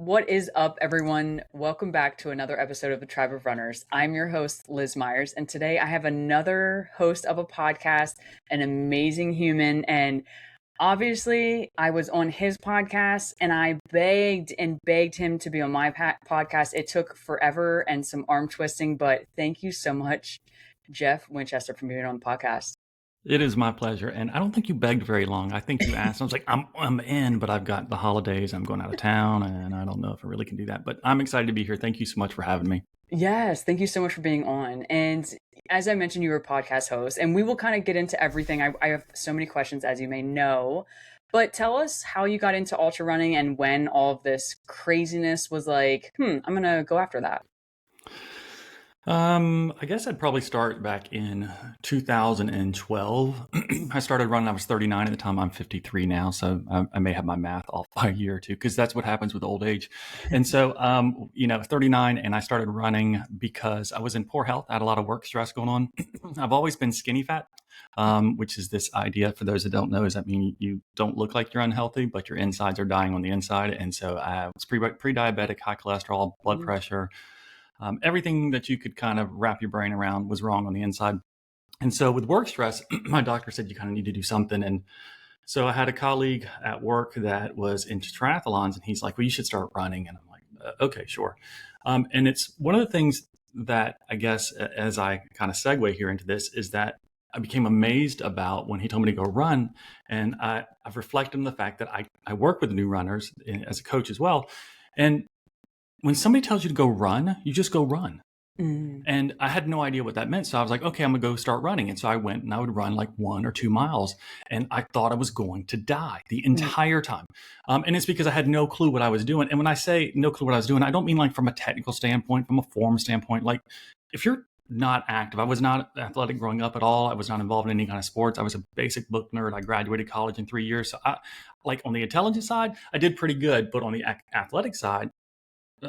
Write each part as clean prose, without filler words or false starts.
What is up, everyone? Welcome back to another episode of the Tribe of Runners. I'm your host, Liz Myers, and today I have another host of a podcast, an amazing human. And obviously, I was on his podcast and I begged and begged him to be on my podcast. It took forever and some arm twisting, but thank you so much, Jeff Winchester, for being on the podcast. It is my pleasure, and I don't think you begged very long. I think you asked. I was like, I'm in, but I've got the holidays. I'm going out of town, and I don't know if I really can do that. But I'm excited to be here. Thank you so much for having me. Yes, thank you so much for being on. And as I mentioned, you were a podcast host, and we will kind of get into everything. I have so many questions, as you may know. But tell us how you got into ultra running and when all of this craziness was like, I'm going to go after that. I guess I'd probably start back in 2012. I started running. I was 39 at the time. I'm 53 now, so I may have my math off by a year or two because that's what happens with old age. And so, 39, and I started running because I was in poor health. I had a lot of work stress going on. I've always been skinny fat, which is this idea, for those that don't know, is that mean you don't look like you're unhealthy, but your insides are dying on the inside. And so I was pre-diabetic, high cholesterol, blood pressure. Everything that you could kind of wrap your brain around was wrong on the inside. And so with work stress, my doctor said you kind of need to do something. And so I had a colleague at work that was into triathlons, and he's like, well, you should start running. And I'm like, okay, sure. And it's one of the things that I guess, as I kind of segue here into this, is that I became amazed about when he told me to go run. And I've reflected on the fact that I work with new runners as a coach as well. And when somebody tells you to go run, you just go run. And I had no idea what that meant. So I was like, okay, I'm going to go start running. And so I went and I would run like 1 or 2 miles. And I thought I was going to die the entire time. And it's because I had no clue what I was doing. And when I say no clue what I was doing, I don't mean like from a technical standpoint, from a form standpoint. Like if you're not active, I was not athletic growing up at all. I was not involved in any kind of sports. I was a basic book nerd. I graduated college in 3 years. So like on the intelligence side, I did pretty good. But on the athletic side,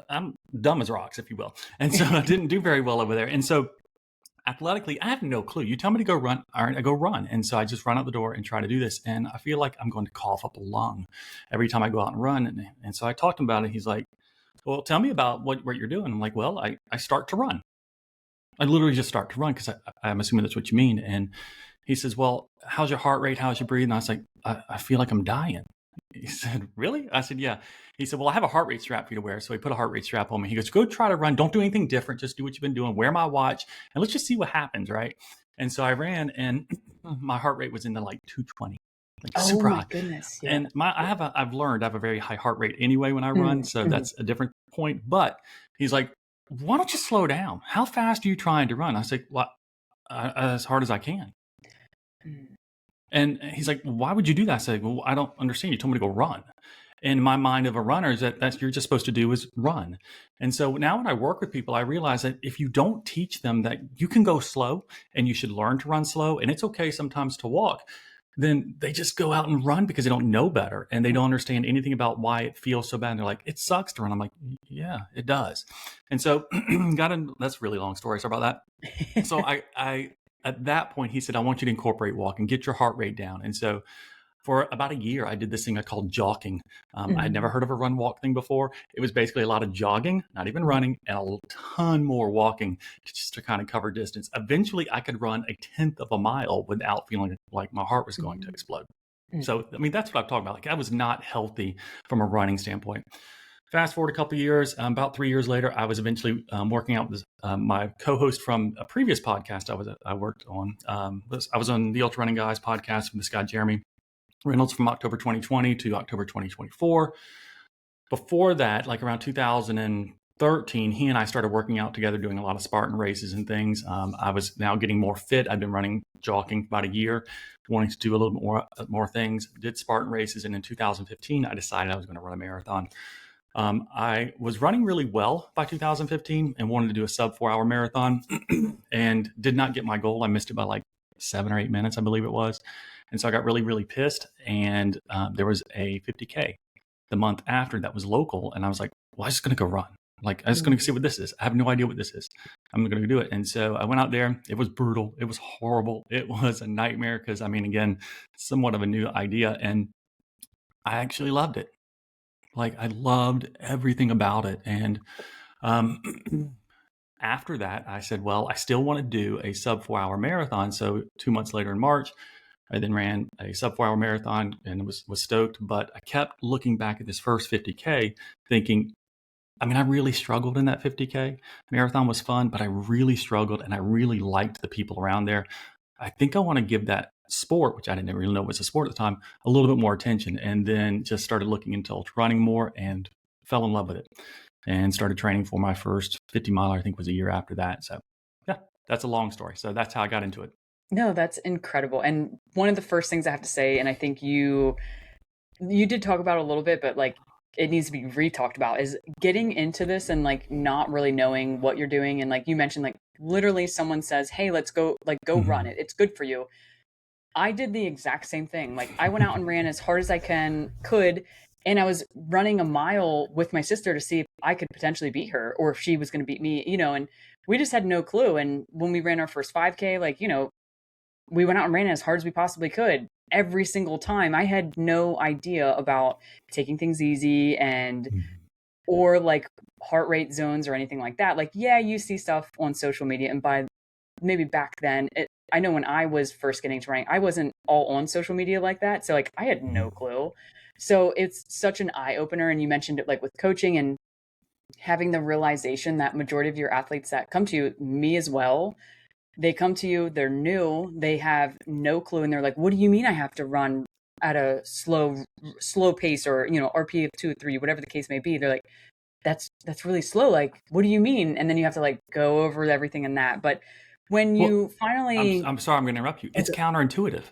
I'm dumb as rocks, if you will. And so I didn't do very well over there. And so athletically, I have no clue. You tell me to go run, all right, I go run. And so I just run out the door and try to do this. And I feel like I'm going to cough up a lung every time I go out and run. And so I talked to him about it. He's like, well, tell me about what you're doing. I'm like, well, I start to run. I literally just start to run because I'm assuming that's what you mean. And he says, well, how's your heart rate? How's your breathing? I was like, I feel like I'm dying. He said, really? I said, yeah. He said, well, I have a heart rate strap for you to wear. So he put a heart rate strap on me. He goes, go try to run. Don't do anything different. Just do what you've been doing. Wear my watch and let's just see what happens. Right. And so I ran and my heart rate was in the like 220, like super high. Goodness. Yeah. And I've learned I have a very high heart rate anyway when I run. So that's a different point. But he's like, why don't you slow down? How fast are you trying to run? I said, well, as hard as I can. And he's like, well, why would you do that? I said, well, I don't understand. You told me to go run. In my mind of a runner is that you're just supposed to do is run. And so now when I work with people, I realize that if you don't teach them that you can go slow and you should learn to run slow, and it's okay sometimes to walk, then they just go out and run because they don't know better and they don't understand anything about why it feels so bad. And they're like, it sucks to run. I'm like, yeah, it does. And so that's a really long story. Sorry about that. So I at that point, he said, I want you to incorporate walking, get your heart rate down. And so for about a year, I did this thing I called jogging. I had never heard of a run walk thing before. It was basically a lot of jogging, not even running, and a ton more walking just to kind of cover distance. Eventually, I could run 1/10 of a mile without feeling like my heart was going to explode. So, I mean, that's what I'm talking about. Like I was not healthy from a running standpoint. Fast forward a couple of years, about 3 years later, I was eventually working out with my co-host from a previous podcast I worked on. I was on the Ultra Running Guys podcast from this guy, Jeremy Reynolds, from October 2020 to October 2024. Before that, like around 2013, he and I started working out together, doing a lot of Spartan races and things. I was now getting more fit. I'd been running, jogging for about a year, wanting to do a little more things, did Spartan races. And in 2015, I decided I was going to run a marathon. I was running really well by 2015 and wanted to do a sub 4-hour marathon and did not get my goal. I missed it by like 7 or 8 minutes, I believe it was. And so I got really, really pissed. And there was a 50K the month after that was local. And I was like, well, I'm just going to go run. Like, I'm just going to see what this is. I have no idea what this is. I'm going to do it. And so I went out there. It was brutal. It was horrible. It was a nightmare because, I mean, again, somewhat of a new idea. And I actually loved it. Like I loved everything about it. And um, after that, I said, well, I still want to do a sub 4 hour marathon. So 2 months later in March, I then ran a sub 4 hour marathon and was stoked. But I kept looking back at this first 50K thinking, I mean, I really struggled in that 50K. Marathon was fun, but I really struggled and I really liked the people around there. I think I want to give that sport, which I didn't really know was a sport at the time, a little bit more attention. And then just started looking into ultra running more and fell in love with it and started training for my first 50 miler, I think was a year after that. So yeah, that's a long story. So that's how I got into it. No, that's incredible. And one of the first things I have to say, and I think you did talk about it a little bit, but like it needs to be re-talked about, is getting into this and like not really knowing what you're doing. And like you mentioned, like literally someone says, hey, let's go, like go run it. It's good for you. I did the exact same thing. Like I went out and ran as hard as I could, and I was running a mile with my sister to see if I could potentially beat her or if she was going to beat me, and we just had no clue. And when we ran our first 5K, like, we went out and ran as hard as we possibly could every single time. I had no idea about taking things easy and or like heart rate zones or anything like that. Like, yeah, you see stuff on social media, and by maybe back then, I know when I was first getting to running, I wasn't all on social media like that. So like I had no clue. So it's such an eye opener. And you mentioned it like with coaching and having the realization that majority of your athletes that come to you, me as well, they come to you, they're new, they have no clue, and they're like, what do you mean I have to run at a slow pace, or RP of 2 or 3, whatever the case may be? They're like, that's really slow. Like, what do you mean? And then you have to like go over everything in that. But when Well, you finally, I'm sorry, I'm going to interrupt you. It's counterintuitive.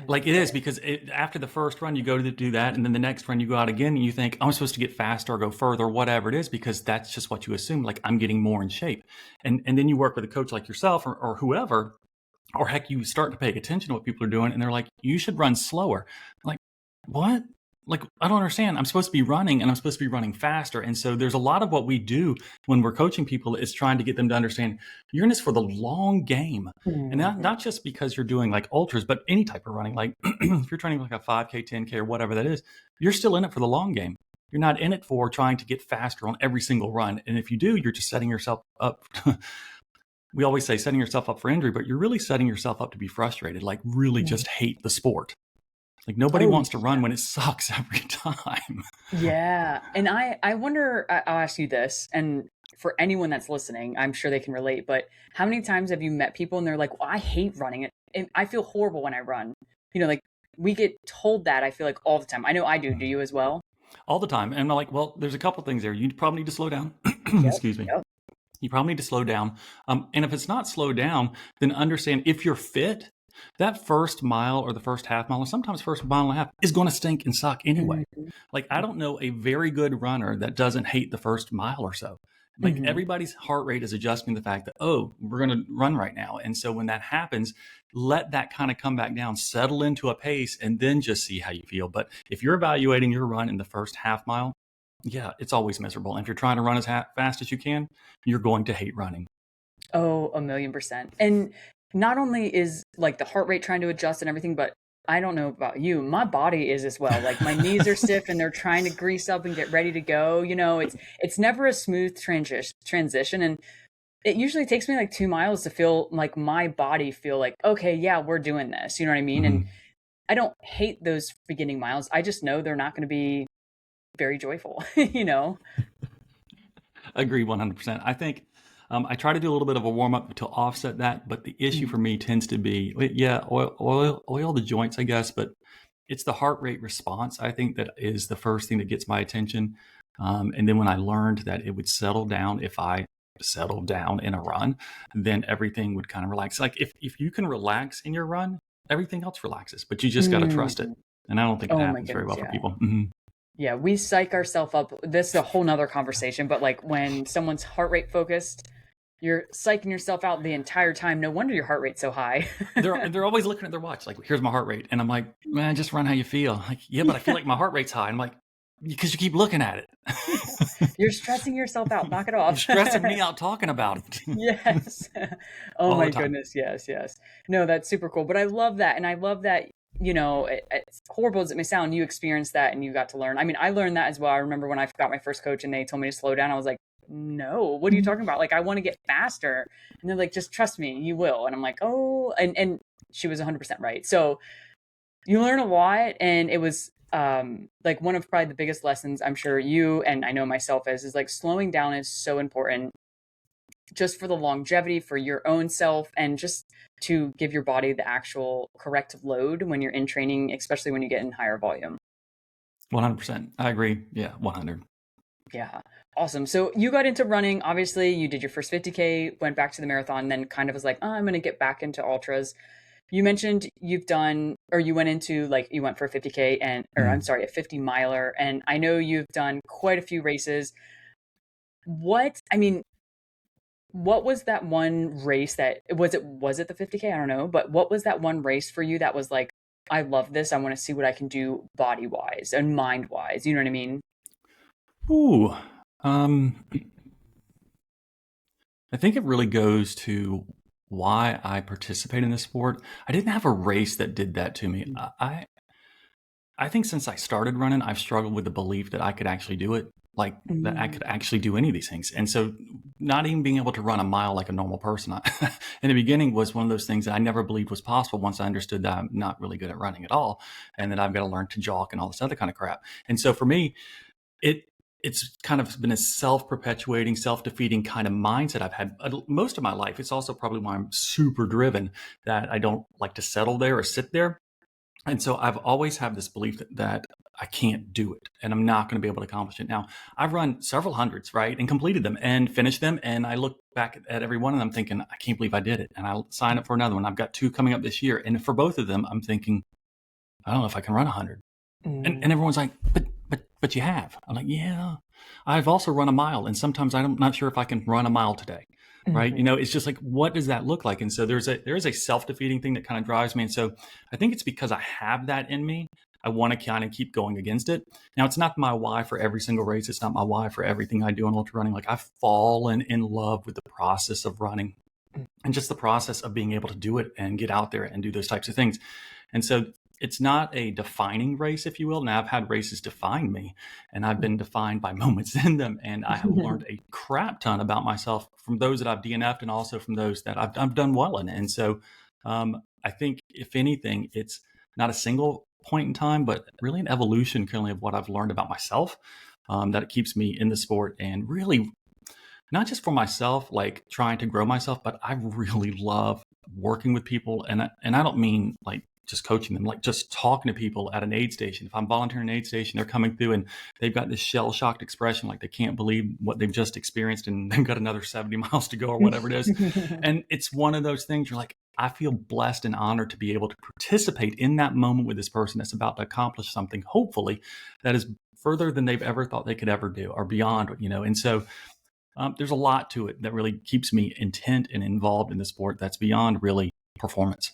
Like it is, because after the first run, you go to do that. And then the next run, you go out again and you think, I'm supposed to get faster or go further, whatever it is, because that's just what you assume. Like I'm getting more in shape. And then you work with a coach like yourself or whoever, or heck, you start to pay attention to what people are doing. And they're like, you should run slower. Like, what? Like, I don't understand. I'm supposed to be running and I'm supposed to be running faster. And so there's a lot of what we do when we're coaching people is trying to get them to understand you're in this for the long game. And not just because you're doing like ultras, but any type of running. Like if you're training like a 5K, 10K, or whatever that is, you're still in it for the long game. You're not in it for trying to get faster on every single run. And if you do, you're just setting yourself up. We always say setting yourself up for injury, but you're really setting yourself up to be frustrated, like really just hate the sport. Like nobody wants to run when it sucks every time. Yeah. And I wonder, I'll ask you this, and for anyone that's listening, I'm sure they can relate, but how many times have you met people and they're like, well, I hate running it. And I feel horrible when I run. Like we get told that, I feel like, all the time. I know I do. Do you as well? All the time. And I'm like, well, there's a couple things there. You probably need to slow down. Yep. Excuse me. Yep. You probably need to slow down. And if it's not slow down, then understand if you're fit, that first mile or the first half mile, or sometimes first mile and a half, is going to stink and suck anyway. Like I don't know a very good runner that doesn't hate the first mile or so. Like everybody's heart rate is adjusting to the fact that, oh, we're going to run right now. And so when that happens, let that kind of come back down, settle into a pace, and then just see how you feel. But if you're evaluating your run in the first half mile, yeah, it's always miserable. And if you're trying to run as fast as you can, you're going to hate running. Oh, 1,000,000%. And not only is like the heart rate trying to adjust and everything, but I don't know about you, my body is as well. Like my knees are stiff and they're trying to grease up and get ready to go. It's never a smooth transition. And it usually takes me like 2 miles to feel like my body feel like, okay, yeah, we're doing this. You know what I mean? And I don't hate those beginning miles. I just know they're not going to be very joyful, Agree 100%. I think I try to do a little bit of a warm up to offset that, but the issue for me tends to be, oil the joints, I guess, but it's the heart rate response. I think that is the first thing that gets my attention. And then when I learned that it would settle down if I settled down in a run, then everything would kind of relax. Like if you can relax in your run, everything else relaxes, but you just got to trust it. And I don't think it happens very well for people. Yeah, we psych ourselves up. This is a whole nother conversation, but like when someone's heart rate focused, you're psyching yourself out the entire time. No wonder your heart rate's so high. They're always looking at their watch, like, here's my heart rate. And I'm like, man, just run how you feel. Like, yeah, but I feel like my heart rate's high. I'm like, because you keep looking at it. You're stressing yourself out. Knock it off. You're stressing me out talking about it. Yes. Oh my goodness. Yes. No, that's super cool. But I love that. And I love that it's horrible as it may sound, you experienced that and you got to learn. I mean, I learned that as well. I remember when I got my first coach and they told me to slow down, I was like, no, what are you talking about? Like, I want to get faster. And they're like, just trust me, you will. And I'm like, oh, and she was 100% right. So you learn a lot. And it was like one of probably the biggest lessons I'm sure you and I know myself is like slowing down is so important just for the longevity for your own self and just to give your body the actual correct load when you're in training, especially when you get in higher volume. 100%. I agree. Yeah, 100. Yeah. Awesome. So you got into running. Obviously, you did your first 50K, went back to the marathon, then kind of was like, oh, I'm going to get back into ultras. You mentioned you've done, or you went into like, you went for a 50K or I'm sorry, a 50 miler. And I know you've done quite a few races. I mean, what was that one race that was it the 50K? I don't know, but what was that one race for you that was like, I love this. I want to see what I can do body wise and mind wise. You know what I mean? Ooh. I think it really goes to why I participate in this sport. I didn't have a race that did that to me. I think since I started running, I've struggled with the belief that I could actually do it, like that I Mm. could actually do any of these things. And so not even being able to run a mile like a normal person in the beginning was one of those things that I never believed was possible once I understood that I'm not really good at running at all. And that I've got to learn to jog and all this other kind of crap. And so for me, it's kind of been a self-perpetuating, self-defeating kind of mindset I've had most of my life. It's also probably why I'm super driven, that I don't like to settle there or sit there. And so I've always had this belief that I can't do it and I'm not going to be able to accomplish it. Now, I've run several hundreds, right, and completed them and finished them. And I look back at every one and I'm thinking, I can't believe I did it. And I'll sign up for another one. I've got 2 coming up this year. And for both of them, I'm thinking, I don't know if I can run 100. And Mm. everyone's like, but you have. I'm like, yeah. I've also run a mile, and sometimes I'm not sure if I can run a mile today, right? Mhm. It's just like, what does that look like? And so there is a self-defeating thing that kind of drives me. And so I think it's because I have that in me. I want to kind of keep going against it. Now, it's not my why for every single race. It's not my why for everything I do in ultra running. Like, I've fallen in love with the process of running and just the process of being able to do it and get out there and do those types of things. And so it's not a defining race, if you will. Now, I've had races define me, and I've been defined by moments in them. And I have learned a crap ton about myself from those that I've DNF'd and also from those that I've done well in. And so I think, if anything, it's not a single point in time, but really an evolution currently of what I've learned about myself, that it keeps me in the sport and really not just for myself, like trying to grow myself, but I really love working with people. And I don't mean like just coaching them, like just talking to people at an aid station. If I'm volunteering at an aid station, they're coming through and they've got this shell shocked expression, like they can't believe what they've just experienced and they've got another 70 miles to go or whatever it is. And it's one of those things you're like, I feel blessed and honored to be able to participate in that moment with this person that's about to accomplish something, hopefully, that is further than they've ever thought they could ever do or beyond. And so there's a lot to it that really keeps me intent and involved in the sport that's beyond really performance.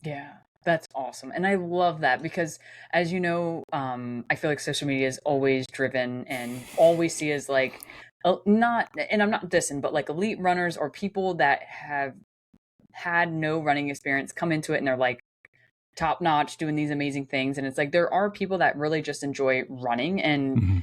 Yeah, that's awesome. And I love that because, as you know, I feel like social media is always driven and all we see is like, not, and I'm not dissing, but like elite runners or people that have had no running experience come into it and they're like top notch doing these amazing things. And it's like, there are people that really just enjoy running and Mm-hmm.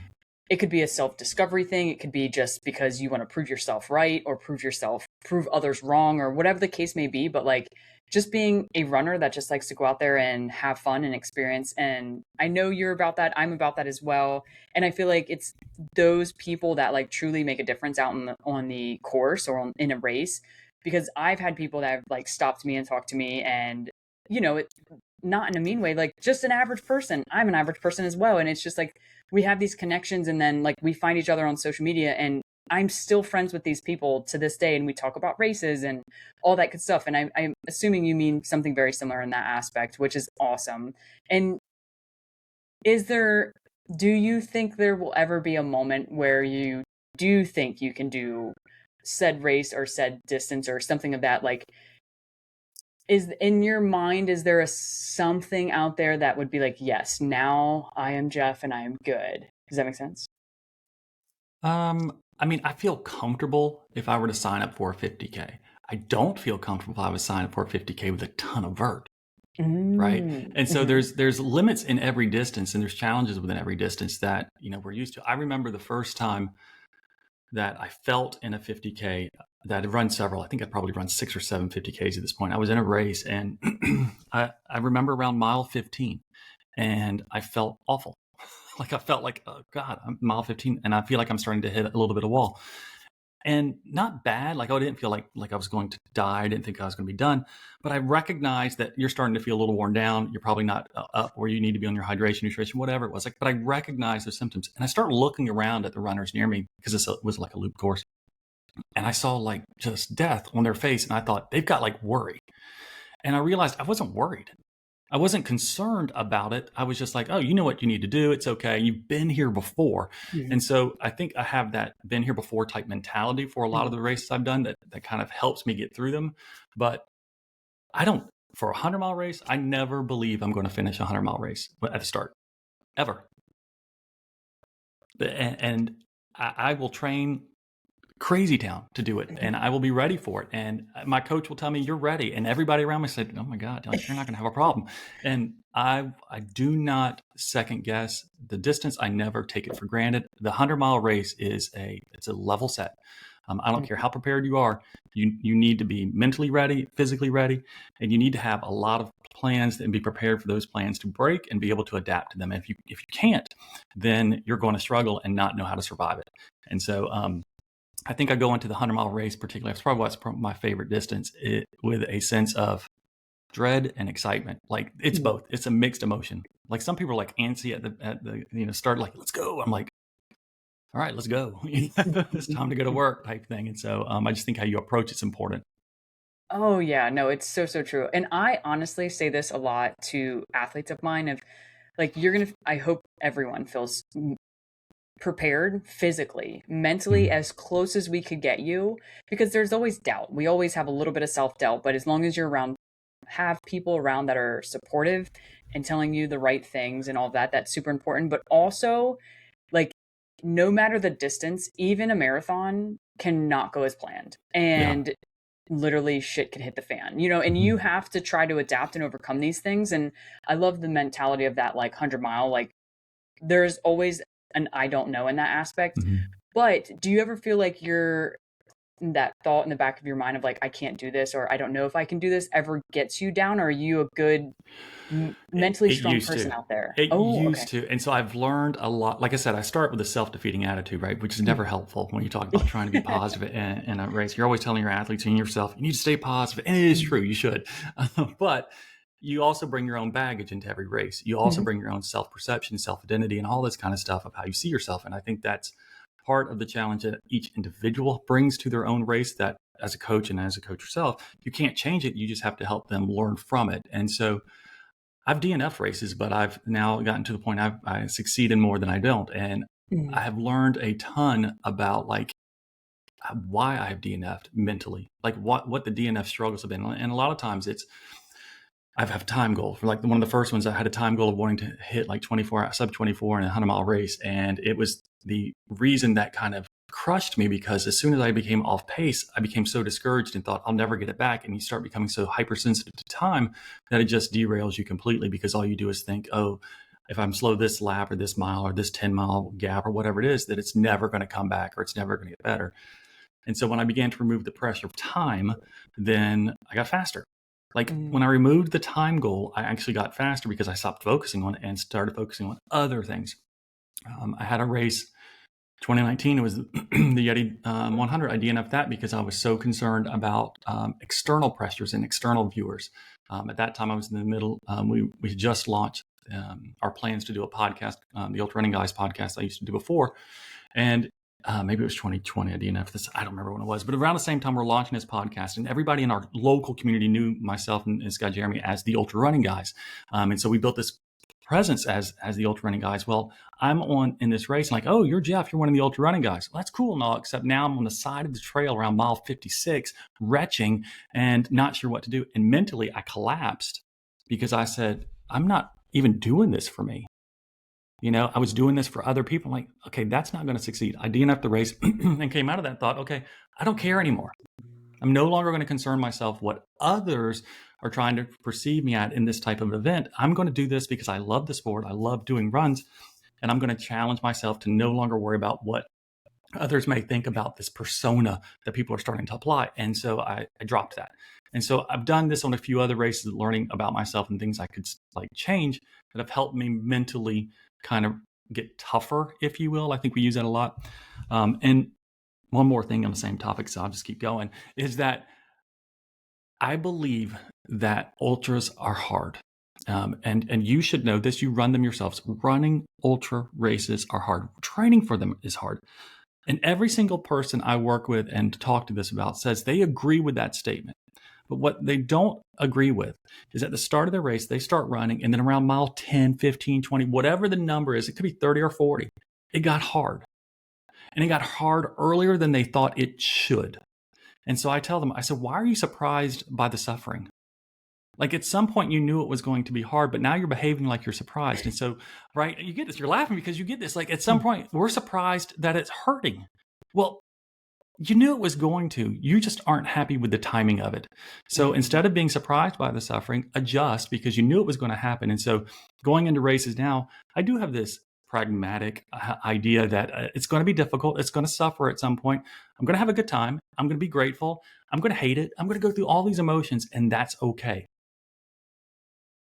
it could be a self-discovery thing. It could be just because you want to prove yourself right or prove others wrong or whatever the case may be. But like just being a runner that just likes to go out there and have fun and experience. And I know you're about that. I'm about that as well. And I feel like it's those people that like truly make a difference out on the course or in a race. Because I've had people that have like stopped me and talked to me and, it not in a mean way, like just an average person. I'm an average person as well. And it's just like we have these connections and then like we find each other on social media and I'm still friends with these people to this day and we talk about races and all that good stuff. And I'm assuming you mean something very similar in that aspect, which is awesome. And is there, do you think there will ever be a moment where you do think you can do said race or said distance or something of that? Like, is in your mind, is there a something out there that would be like, yes, now I am Jeff and I am good? Does that make sense? I mean, I feel comfortable if I were to sign up for a 50K. I don't feel comfortable if I was sign up for a 50K with a ton of vert. right? And so Mm-hmm. there's limits in every distance, and there's challenges within every distance that we're used to. I remember the first time that I felt in a 50K that I'd run several. I think I'd probably run 6 or 7 50Ks at this point. I was in a race, and I remember around mile 15, and I felt awful. Like I felt like, oh God, I'm mile 15, and I feel like I'm starting to hit a little bit of wall. And not bad. Like, oh, I didn't feel like I was going to die. I didn't think I was going to be done. But I recognized that you're starting to feel a little worn down. You're probably not up where you need to be on your hydration, nutrition, whatever it was. Like, but I recognized the symptoms, and I started looking around at the runners near me because it was like a loop course, and I saw like just death on their face, and I thought they've got like worry, and I realized I wasn't worried. I wasn't concerned about it. I was just like, oh, you know what you need to do. It's okay. You've been here before. Mm-hmm. And so I think I have that been here before type mentality for a lot of the races I've done that kind of helps me get through them. But I don't, for a 100-mile race, I never believe I'm going to finish a 100-mile race at the start, ever. And I will train crazy town to do it, and I will be ready for it, and my coach will tell me you're ready, and everybody around me said, oh my God, like, you're not going to have a problem. And I do not second guess the distance. I never take it for granted. The 100-mile race it's a level set. I don't care how prepared you are. You need to be mentally ready, physically ready, and you need to have a lot of plans and be prepared for those plans to break and be able to adapt to them. And if you can't, then you're going to struggle and not know how to survive it. And so I think I go into the 100-mile race, particularly, it's probably what's my favorite distance, with a sense of dread and excitement. Like, it's both. It's a mixed emotion. Like, some people are like antsy at the start, like, let's go. I'm like, all right, let's go. It's time to go to work type thing. And so I just think how you approach it's important. Oh yeah, no, it's so so true. And I honestly say this a lot to athletes of mine of like I hope everyone feels prepared physically, mentally, Mhm. as close as we could get you, because there's always doubt. We always have a little bit of self-doubt, but as long as you're around, have people around that are supportive and telling you the right things and all that, that's super important. But also, like, no matter the distance, even a marathon cannot go as planned. Yeah. And literally shit could hit the fan, and you Mhm. have to try to adapt and overcome these things. And I love the mentality of that, like, 100-mile, like, there's always an I don't know in that aspect. Mhm. But do you ever feel like that thought in the back of your mind of like, I can't do this, or I don't know if I can do this, ever gets you down? Or are you a good mentally It strong used person to. out there? It Oh, okay. used to. And so I've learned a lot. Like I said, I start with a self-defeating attitude, right? Which is never Mm. helpful when you talk about trying to be positive in a race. You're always telling your athletes and yourself, you need to stay positive. And it is true, you should. But you also bring your own baggage into every race. You also Mhm. bring your own self-perception, self-identity, and all this kind of stuff of how you see yourself. And I think that's part of the challenge that each individual brings to their own race, that as a coach and as a coach yourself, you can't change it. You just have to help them learn from it. And so I've DNF races, but I've now gotten to the point I succeed in more than I don't. And I Mhm. have learned a ton about like why I have DNF'd mentally, like what the DNF struggles have been. And a lot of times I've have time goal for like one of the first ones. I had a time goal of wanting to hit like 24, sub 24 in a 100-mile race. And it was the reason that kind of crushed me, because as soon as I became off pace, I became so discouraged and thought I'll never get it back. And you start becoming so hypersensitive to time that it just derails you completely, because all you do is think, oh, if I'm slow this lap or this mile or this 10-mile gap or whatever it is, that it's never going to come back or it's never going to get better. And so when I began to remove the pressure of time, then I got faster. Like, when I Mhm. removed the time goal, I actually got faster because I stopped focusing on it and started focusing on other things. I had a race 2019. It was the Yeti 100. I DNF'd that because I was so concerned about external pressures and external viewers. At that time, I was in the middle. We had just launched our plans to do a podcast, the Ultra Running Guys podcast I used to do before. And maybe it was 2020. I DNF this. I don't remember when it was, but around the same time we're launching this podcast, and everybody in our local community knew myself and this guy Jeremy as the Ultra Running Guys, and so we built this presence as the Ultra Running Guys. Well, I'm on in this race, and like, oh, you're Jeff. You're one of the Ultra Running Guys. Well, that's cool and all, except now I'm on the side of the trail around mile 56, retching and not sure what to do. And mentally, I collapsed because I said, I'm not even doing this for me. I was doing this for other people. I'm like, okay, that's not going to succeed. I DNF'd the race and came out of that thought, okay, I don't care anymore. I'm no longer going to concern myself what others are trying to perceive me at in this type of event. I'm going to do this because I love the sport. I love doing runs, and I'm going to challenge myself to no longer worry about what others may think about this persona that people are starting to apply. And so I dropped that. And so I've done this on a few other races, learning about myself and things I could like change that have helped me mentally kind of get tougher, if you will. I think we use that a lot. And one more thing on the same topic, so I'll just keep going, is that I believe that ultras are hard. And you should know this. You run them yourselves. Running ultra races are hard. Training for them is hard. And every single person I work with and talk to this about says they agree with that statement. But what they don't agree with is at the start of the race, they start running, and then around mile 10, 15, 20, whatever the number is, it could be 30 or 40, it got hard. And it got hard earlier than they thought it should. And so I tell them, I said, why are you surprised by the suffering? Like at some point you knew it was going to be hard, but now you're behaving like you're surprised. And so, right, you get this, you're laughing because you get this. Like at some point we're surprised that it's hurting. Well, you knew it was going to, you just aren't happy with the timing of it. So instead of being surprised by the suffering, adjust because you knew it was going to happen. And so going into races now, I do have this pragmatic idea that it's going to be difficult. It's going to suffer at some point. I'm going to have a good time. I'm going to be grateful. I'm going to hate it. I'm going to go through all these emotions, and that's okay.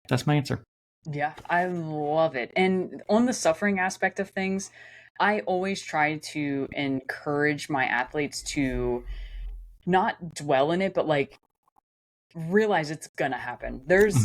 That's my answer. Yeah, I love it. And on the suffering aspect of things, I always try to encourage my athletes to not dwell in it, but like realize it's gonna happen. There's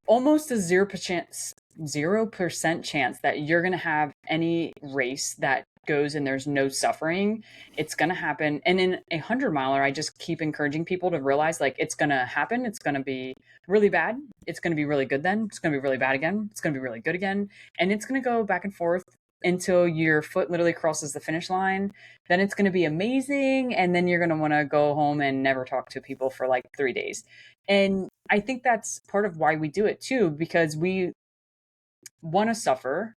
almost a 0% chance that you're gonna have any race that goes and there's no suffering. It's gonna happen. And in a 100-miler, I just keep encouraging people to realize like it's gonna happen. It's gonna be really bad. It's gonna be really good then. It's gonna be really bad again. It's gonna be really good again. And it's gonna go back and forth until your foot literally crosses the finish line. Then it's gonna be amazing. And then you're gonna wanna go home and never talk to people for like 3 days. And I think that's part of why we do it too, because we want to suffer,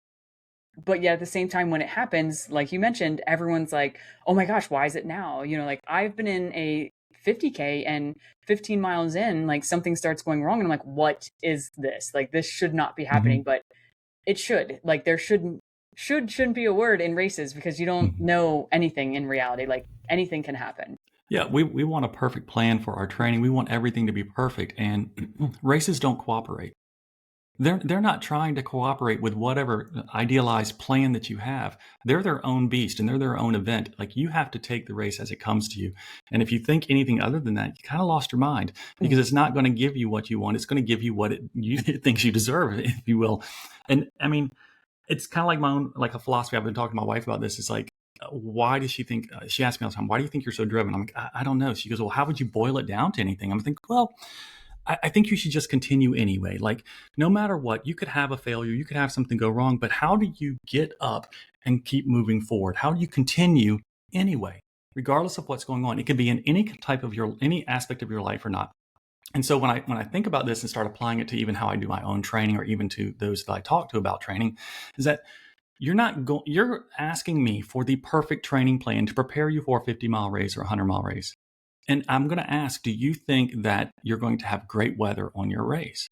but yet at the same time, when it happens, like you mentioned, everyone's like, oh my gosh, why is it now? You know, like I've been in a 50K and 15 miles in, like something starts going wrong. And I'm like, what is this? Like, this should not be happening, but it should. Like, there shouldn't be a word in races because you don't know anything in reality. Like, anything can happen. Yeah, we want a perfect plan for our training. We want everything to be perfect. And races don't cooperate. They're not trying to cooperate with whatever idealized plan that you have. They're their own beast and they're their own event. Like you have to take the race as it comes to you. And if you think anything other than that, you kind of lost your mind because it's not going to give you what you want. It's going to give you what it thinks you deserve, if you will. And I mean, it's kind of like my own, like a philosophy. I've been talking to my wife about this. It's like, why does she think, she asks me all the time, why do you think you're so driven? I'm like, I don't know. She goes, well, how would you boil it down to anything? I'm thinking, well, I think you should just continue anyway. Like no matter what, you could have a failure, you could have something go wrong, but how do you get up and keep moving forward? How do you continue anyway, regardless of what's going on? It could be in any type of any aspect of your life or not. And so when I think about this and start applying it to even how I do my own training or even to those that I talk to about training, is that you're asking me for the perfect training plan to prepare you for a 50-mile race or a 100-mile race. And I'm going to ask, do you think that you're going to have great weather on your race?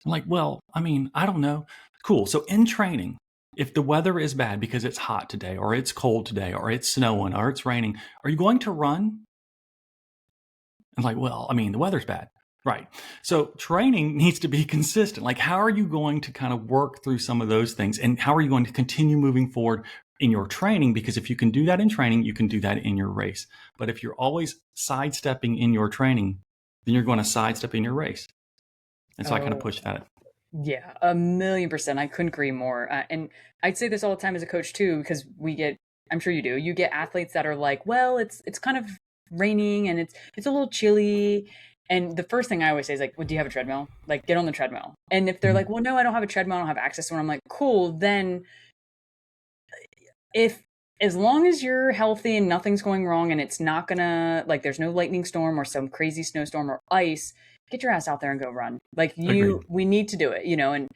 I'm like, well, I mean, I don't know. Cool. So in training, if the weather is bad because it's hot today or it's cold today or it's snowing or it's raining, are you going to run? I'm like, well, I mean, the weather's bad. Right. So training needs to be consistent. Like, how are you going to kind of work through some of those things? And how are you going to continue moving forward in your training? Because if you can do that in training, you can do that in your race. But if you're always sidestepping in your training, then you're going to sidestep in your race. And so I kind of push that. Yeah, 1,000,000%. I couldn't agree more. And I'd say this all the time as a coach too, because I'm sure you do, you get athletes that are like, well, it's kind of raining and it's a little chilly. And the first thing I always say is like, well, do you have a treadmill? Like, get on the treadmill. And if they're like, well, no, I don't have a treadmill, I don't have access to one. I'm like, cool. Then as long as you're healthy and nothing's going wrong and it's not gonna, like, there's no lightning storm or some crazy snowstorm or ice, get your ass out there and go run. Like we need to do it, you know? And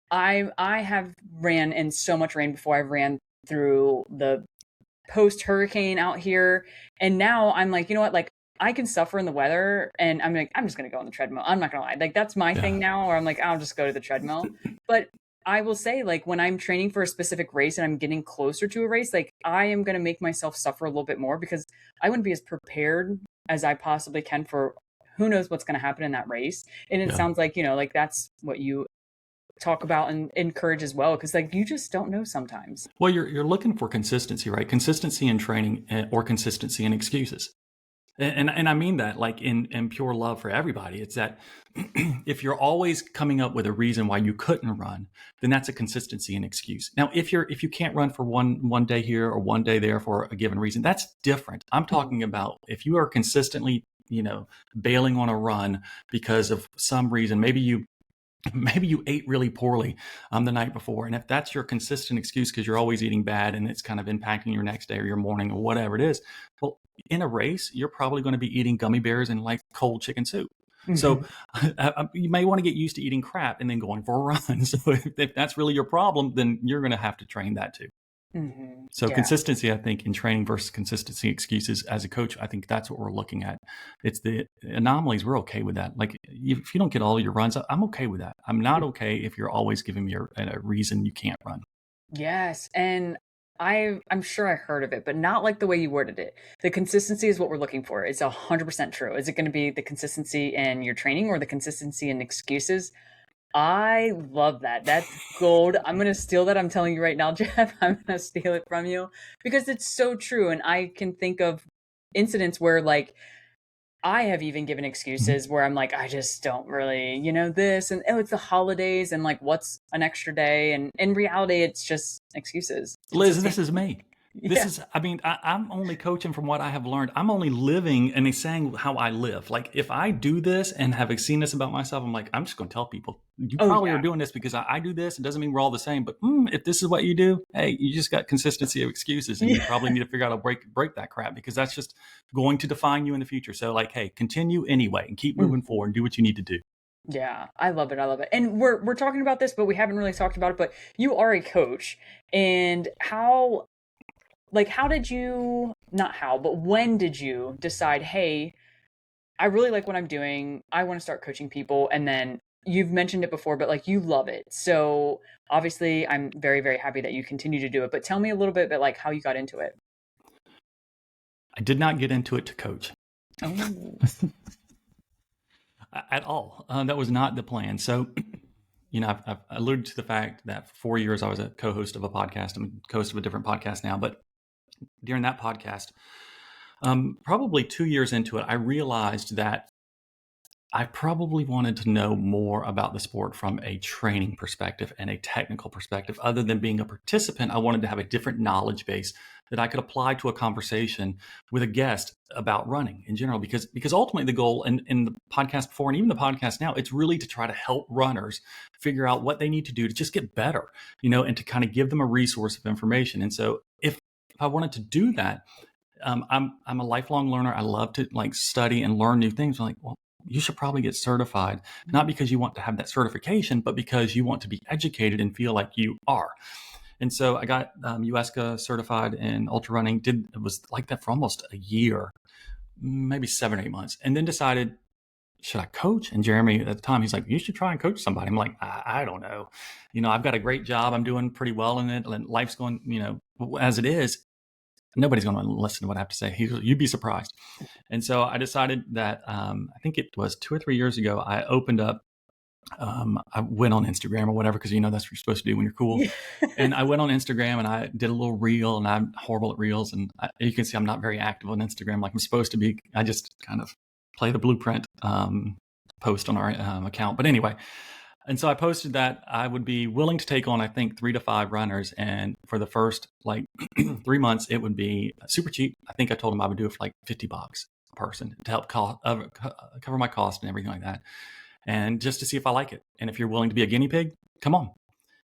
I have ran in so much rain before. I've ran through the post hurricane out here. And now I'm like, you know what? Like, I can suffer in the weather and I'm like, I'm just going to go on the treadmill. I'm not going to lie. Like that's my Yeah. thing now, or I'm like, I'll just go to the treadmill. But I will say, like, when I'm training for a specific race and I'm getting closer to a race, like, I am going to make myself suffer a little bit more because I wouldn't be as prepared as I possibly can for who knows what's going to happen in that race. And it Yeah. sounds like, like that's what you talk about and encourage as well. Cause like you just don't know sometimes. Well, you're looking for consistency, right? Consistency in training or consistency in excuses. And I mean that like in pure love for everybody. It's that if you're always coming up with a reason why you couldn't run, then that's a consistency and excuse. Now, if you can't run for one day here or one day there for a given reason, that's different. I'm talking about if you are consistently, bailing on a run because of some reason, maybe you ate really poorly the night before. And if that's your consistent excuse because you're always eating bad and it's kind of impacting your next day or your morning or whatever it is, well, in a race, you're probably going to be eating gummy bears and like cold chicken soup. So you may want to get used to eating crap and then going for a run. So if that's really your problem, then you're going to have to train that too. So Yeah. consistency, I think, in training versus consistency excuses as a coach, I think that's what we're looking at. It's the anomalies. We're okay with that. Like if you don't get all your runs, I'm okay with that. I'm not okay if you're always giving me a reason you can't run. Yes. And I'm sure I heard of it, but not like the way you worded it. The consistency is what we're looking for. It's 100% true. Is it going to be the consistency in your training or the consistency in excuses? I love that. That's gold. I'm going to steal that. I'm telling you right now, Jeff. I'm going to steal it from you because it's so true. And I can think of incidents where, like, I have even given excuses where I'm like, I just don't really, this and it's the holidays and like, what's an extra day? And in reality, it's just excuses. Liz, this is me. Yeah. I'm only coaching from what I have learned. I'm only living and saying how I live. Like if I do this and have seen this about myself, I'm like, I'm just going to tell people you Oh, probably yeah. are doing this because I do this. It doesn't mean we're all the same, but if this is what you do, hey, you just got consistency of excuses and you probably need to figure out how to break that crap because that's just going to define you in the future. So like, hey, continue anyway and keep moving forward and do what you need to do. Yeah, I love it. I love it. And we're talking about this, but we haven't really talked about it. But you are a coach, and how did you, not how, but when did you decide, hey, I really like what I'm doing. I want to start coaching people. And then you've mentioned it before, but like you love it. So obviously I'm very, very happy that you continue to do it. But tell me a little bit about like how you got into it. I did not get into it to coach. Oh. At all. That was not the plan. So, I've alluded to the fact that for 4 years I was a co-host of a podcast. I'm a host of a different podcast now, but during that podcast, probably 2 years into it, I realized that I probably wanted to know more about the sport from a training perspective and a technical perspective. Other than being a participant, I wanted to have a different knowledge base that I could apply to a conversation with a guest about running in general. Because ultimately the goal in the podcast before and even the podcast now, it's really to try to help runners figure out what they need to do to just get better, and to kind of give them a resource of information. And so if I wanted to do that, I'm a lifelong learner. I love to like study and learn new things. I'm like, well, you should probably get certified, not because you want to have that certification, but because you want to be educated and feel like you are. And so I got USCA certified in ultra running. It was like that for almost a year, maybe 7 or 8 months, and then decided, should I coach? And Jeremy at the time, he's like, you should try and coach somebody. I'm like, I don't know. I've got a great job. I'm doing pretty well in it. And life's going, as it is. Nobody's going to listen to what I have to say. You'd be surprised. And so I decided that I think it was 2 or 3 years ago, I opened up, I went on Instagram or whatever, because that's what you're supposed to do when you're cool. And I went on Instagram and I did a little reel, and I'm horrible at reels. And you can see I'm not very active on Instagram like I'm supposed to be. I just kind of play the blueprint post on our account. But anyway, and so I posted that I would be willing to take on, I think, 3 to 5 runners. And for the first 3 months, it would be super cheap. I think I told them I would do it for like $50 a person to help cover my cost and everything like that. And just to see if I like it. And if you're willing to be a guinea pig, come on.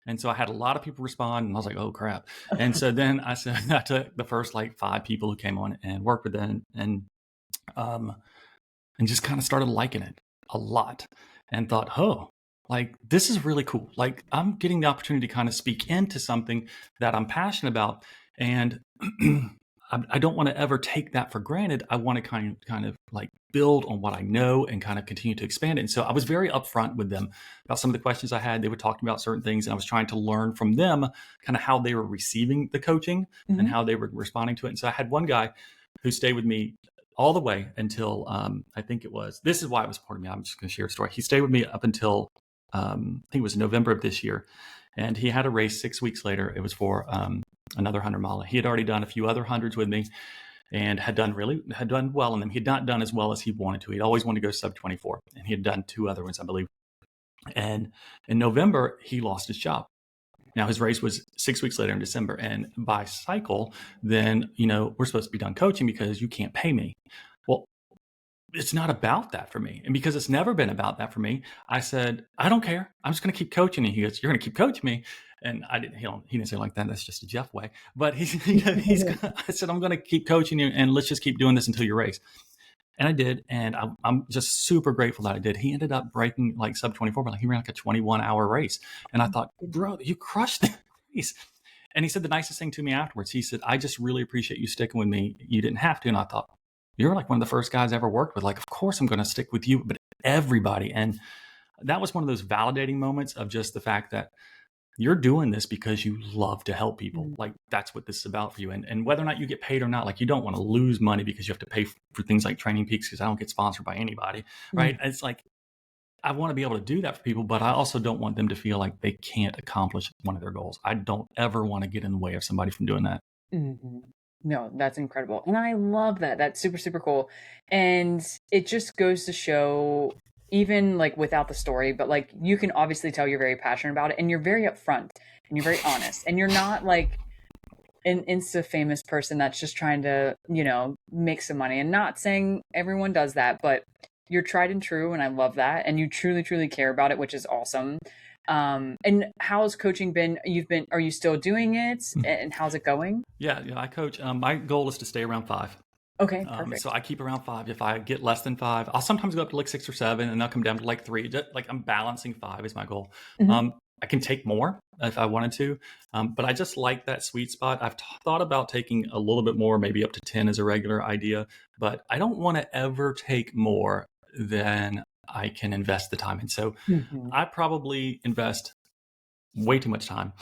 And so I had a lot of people respond, and I was like, oh crap. And so then I took the first 5 people who came on and worked with them and just kind of started liking it a lot and thought, oh, this is really cool. I'm getting the opportunity to kind of speak into something that I'm passionate about. And I don't want to ever take that for granted. I want to kind of like build on what I know and kind of continue to expand it. And so I was very upfront with them about some of the questions I had. They would talk to me about certain things, and I was trying to learn from them kind of how they were receiving the coaching and how they were responding to it. And so I had one guy who stayed with me all the way until I think it was, this is why it was important to me. I'm just going to share a story. He stayed with me up until I think it was November of this year. And he had a race 6 weeks later. It was for another 100-mile. He had already done a few other hundreds with me and had done well in them. He had not done as well as he wanted to. He'd always wanted to go sub 24, and he had done 2 other ones, I believe. And in November, he lost his job. Now his race was 6 weeks later in December, and by cycle, then, we're supposed to be done coaching because you can't pay me. Well, it's not about that for me. And because it's never been about that for me, I said, I don't care. I'm just going to keep coaching. And he goes, you're going to keep coaching me. And I didn't, he didn't say it like that. That's just a Jeff way. But I said, I'm going to keep coaching you, and let's just keep doing this until your race. And I did. And I'm just super grateful that I did. He ended up breaking like sub 24, but he ran like a 21-hour race. And I thought, bro, you crushed the race. And he said the nicest thing to me afterwards. He said, I just really appreciate you sticking with me. You didn't have to. And I thought, you're like one of the first guys I ever worked with. Like, of course I'm going to stick with you, but everybody. And that was one of those validating moments of just the fact that you're doing this because you love to help people. Like, that's what this is about for you. And whether or not you get paid or not, like, you don't want to lose money because you have to pay for things like Training Peaks, because I don't get sponsored by anybody, right? It's like, I want to be able to do that for people, but I also don't want them to feel like they can't accomplish one of their goals. I don't ever want to get in the way of somebody from doing that. Mm-hmm. No, that's incredible. And I love that. That's super, super cool. And it just goes to show, even like without the story, but like you can obviously tell you're very passionate about it, and you're very upfront and you're very honest, and you're not like an Insta famous person that's just trying to, make some money. And not saying everyone does that, but you're tried and true. And I love that. And you truly, truly care about it, which is awesome. And how's coaching been? Are you still doing it? And how's it going? Yeah, I coach. My goal is to stay around 5. Okay, perfect. So I keep around 5. If I get less than 5, I'll sometimes go up to like 6 or 7, and I'll come down to like 3. Like, I'm balancing 5 is my goal. I can take more if I wanted to, but I just like that sweet spot. I've thought about taking a little bit more, maybe up to 10 as a regular idea, but I don't want to ever take more than I can invest the time in. So I probably invest way too much time.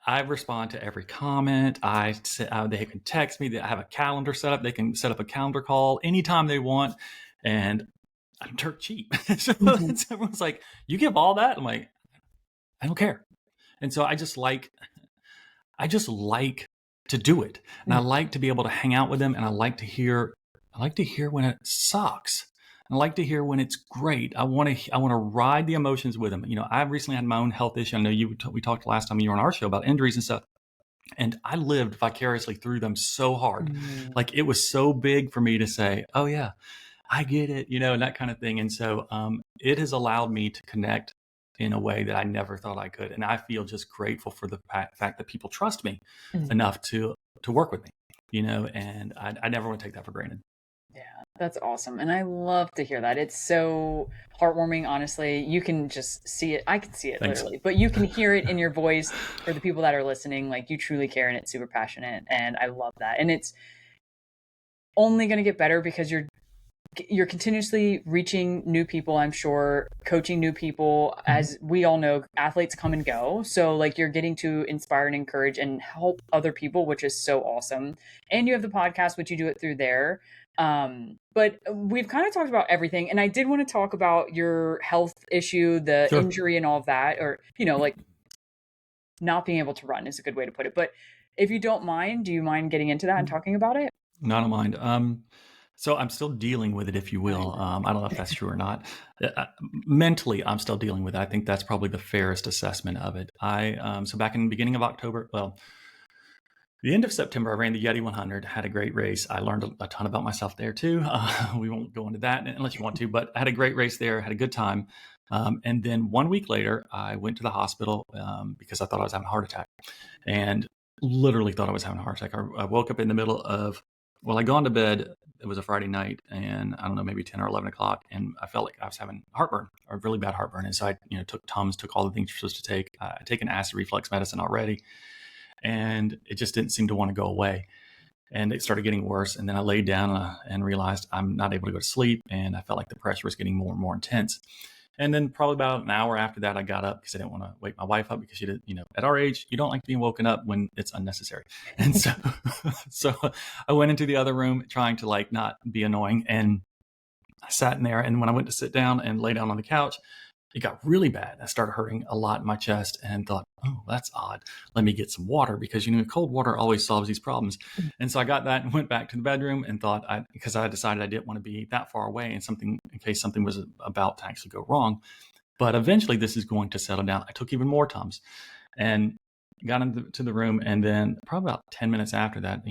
I respond to every comment. They can text me. I have a calendar set up. They can set up a calendar call anytime they want, and I'm dirt cheap. So everyone's like, "You give all that?" I'm like, "I don't care." And so I just like to do it, and I like to be able to hang out with them, and I like to hear when it sucks. I like to hear when it's great. I want to ride the emotions with them. I've recently had my own health issue. I know we talked last time you were on our show about injuries and stuff. And I lived vicariously through them so hard. Like, it was so big for me to say, oh yeah, I get it, and that kind of thing. And so it has allowed me to connect in a way that I never thought I could. And I feel just grateful for the fact that people trust me enough to work with me, and I never want to take that for granted. Yeah, that's awesome. And I love to hear that. It's so heartwarming, honestly. You can just see it. I can see it literally, but you can hear it in your voice for the people that are listening. Like, you truly care, and it's super passionate. And I love that. And it's only going to get better because you're continuously reaching new people, I'm sure, coaching new people. As we all know, athletes come and go. So like, you're getting to inspire and encourage and help other people, which is so awesome. And you have the podcast, which you do it through there. But we've kind of talked about everything, and I did want to talk about your health issue, the injury and all of that, or, like, not being able to run is a good way to put it. But if you don't mind, do you mind getting into that and talking about it? No, I don't mind. So I'm still dealing with it, if you will. I don't know if that's true or not. Mentally, I'm still dealing with it. I think that's probably the fairest assessment of it. So back in the beginning of October, the end of September, I ran the Yeti 100, had a great race. I learned a ton about myself there too. We won't go into that unless you want to, but I had a great race there, had a good time. And then 1 week later, I went to the hospital because I thought I was having a heart attack, and literally thought I was having a heart attack. I woke up in the middle of, I'd gone to bed. It was a Friday night, and I don't know, maybe 10 or 11 o'clock. And I felt like I was having heartburn, or really bad heartburn. And so I, took Tums, took all the things you're supposed to take. I take an acid reflux medicine already, and it just didn't seem to want to go away. and it started getting worse. And then I laid down and realized I'm not able to go to sleep, and I felt like the pressure was getting more and more intense. And then probably about an hour after that, I got up because I didn't want to wake my wife up, because she did, at our age, you don't like being woken up when it's unnecessary. And so, so I went into the other room trying to like not be annoying, and I sat in there. And when I went to sit down and lay down on the couch, it got really bad. I started hurting a lot in my chest and thought, oh, that's odd. Let me get some water, because, cold water always solves these problems. And so I got that and went back to the bedroom and thought, because I decided I didn't want to be that far away and in case something was about to actually go wrong. But eventually this is going to settle down. I took even more Tums and got into the room. And then probably about 10 minutes after that,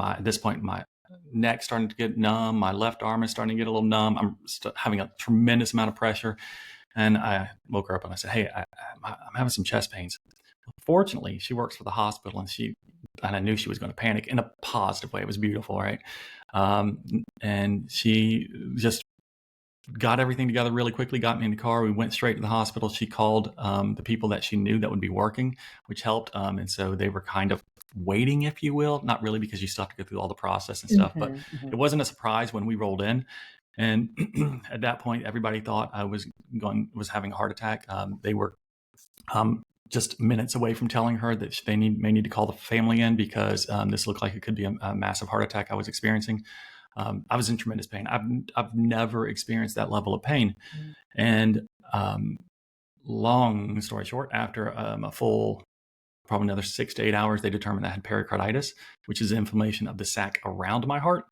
at this point, my neck starting to get numb. My left arm is starting to get a little numb. I'm having a tremendous amount of pressure. And I woke her up and I said, hey, I'm having some chest pains. Fortunately, she works for the hospital, and I knew she was going to panic in a positive way. It was beautiful, right? And she just got everything together really quickly, got me in the car. We went straight to the hospital. She called the people that she knew that would be working, which helped. And so they were kind of waiting, if you will, not really, because you still have to go through all the process and stuff, but it wasn't a surprise when we rolled in. And at that point, everybody thought I was having a heart attack. They were just minutes away from telling her that they may need to call the family in, because this looked like it could be a massive heart attack I was experiencing. I was in tremendous pain. I've never experienced that level of pain. And long story short, after a full, probably another 6 to 8 hours, they determined I had pericarditis, which is inflammation of the sac around my heart.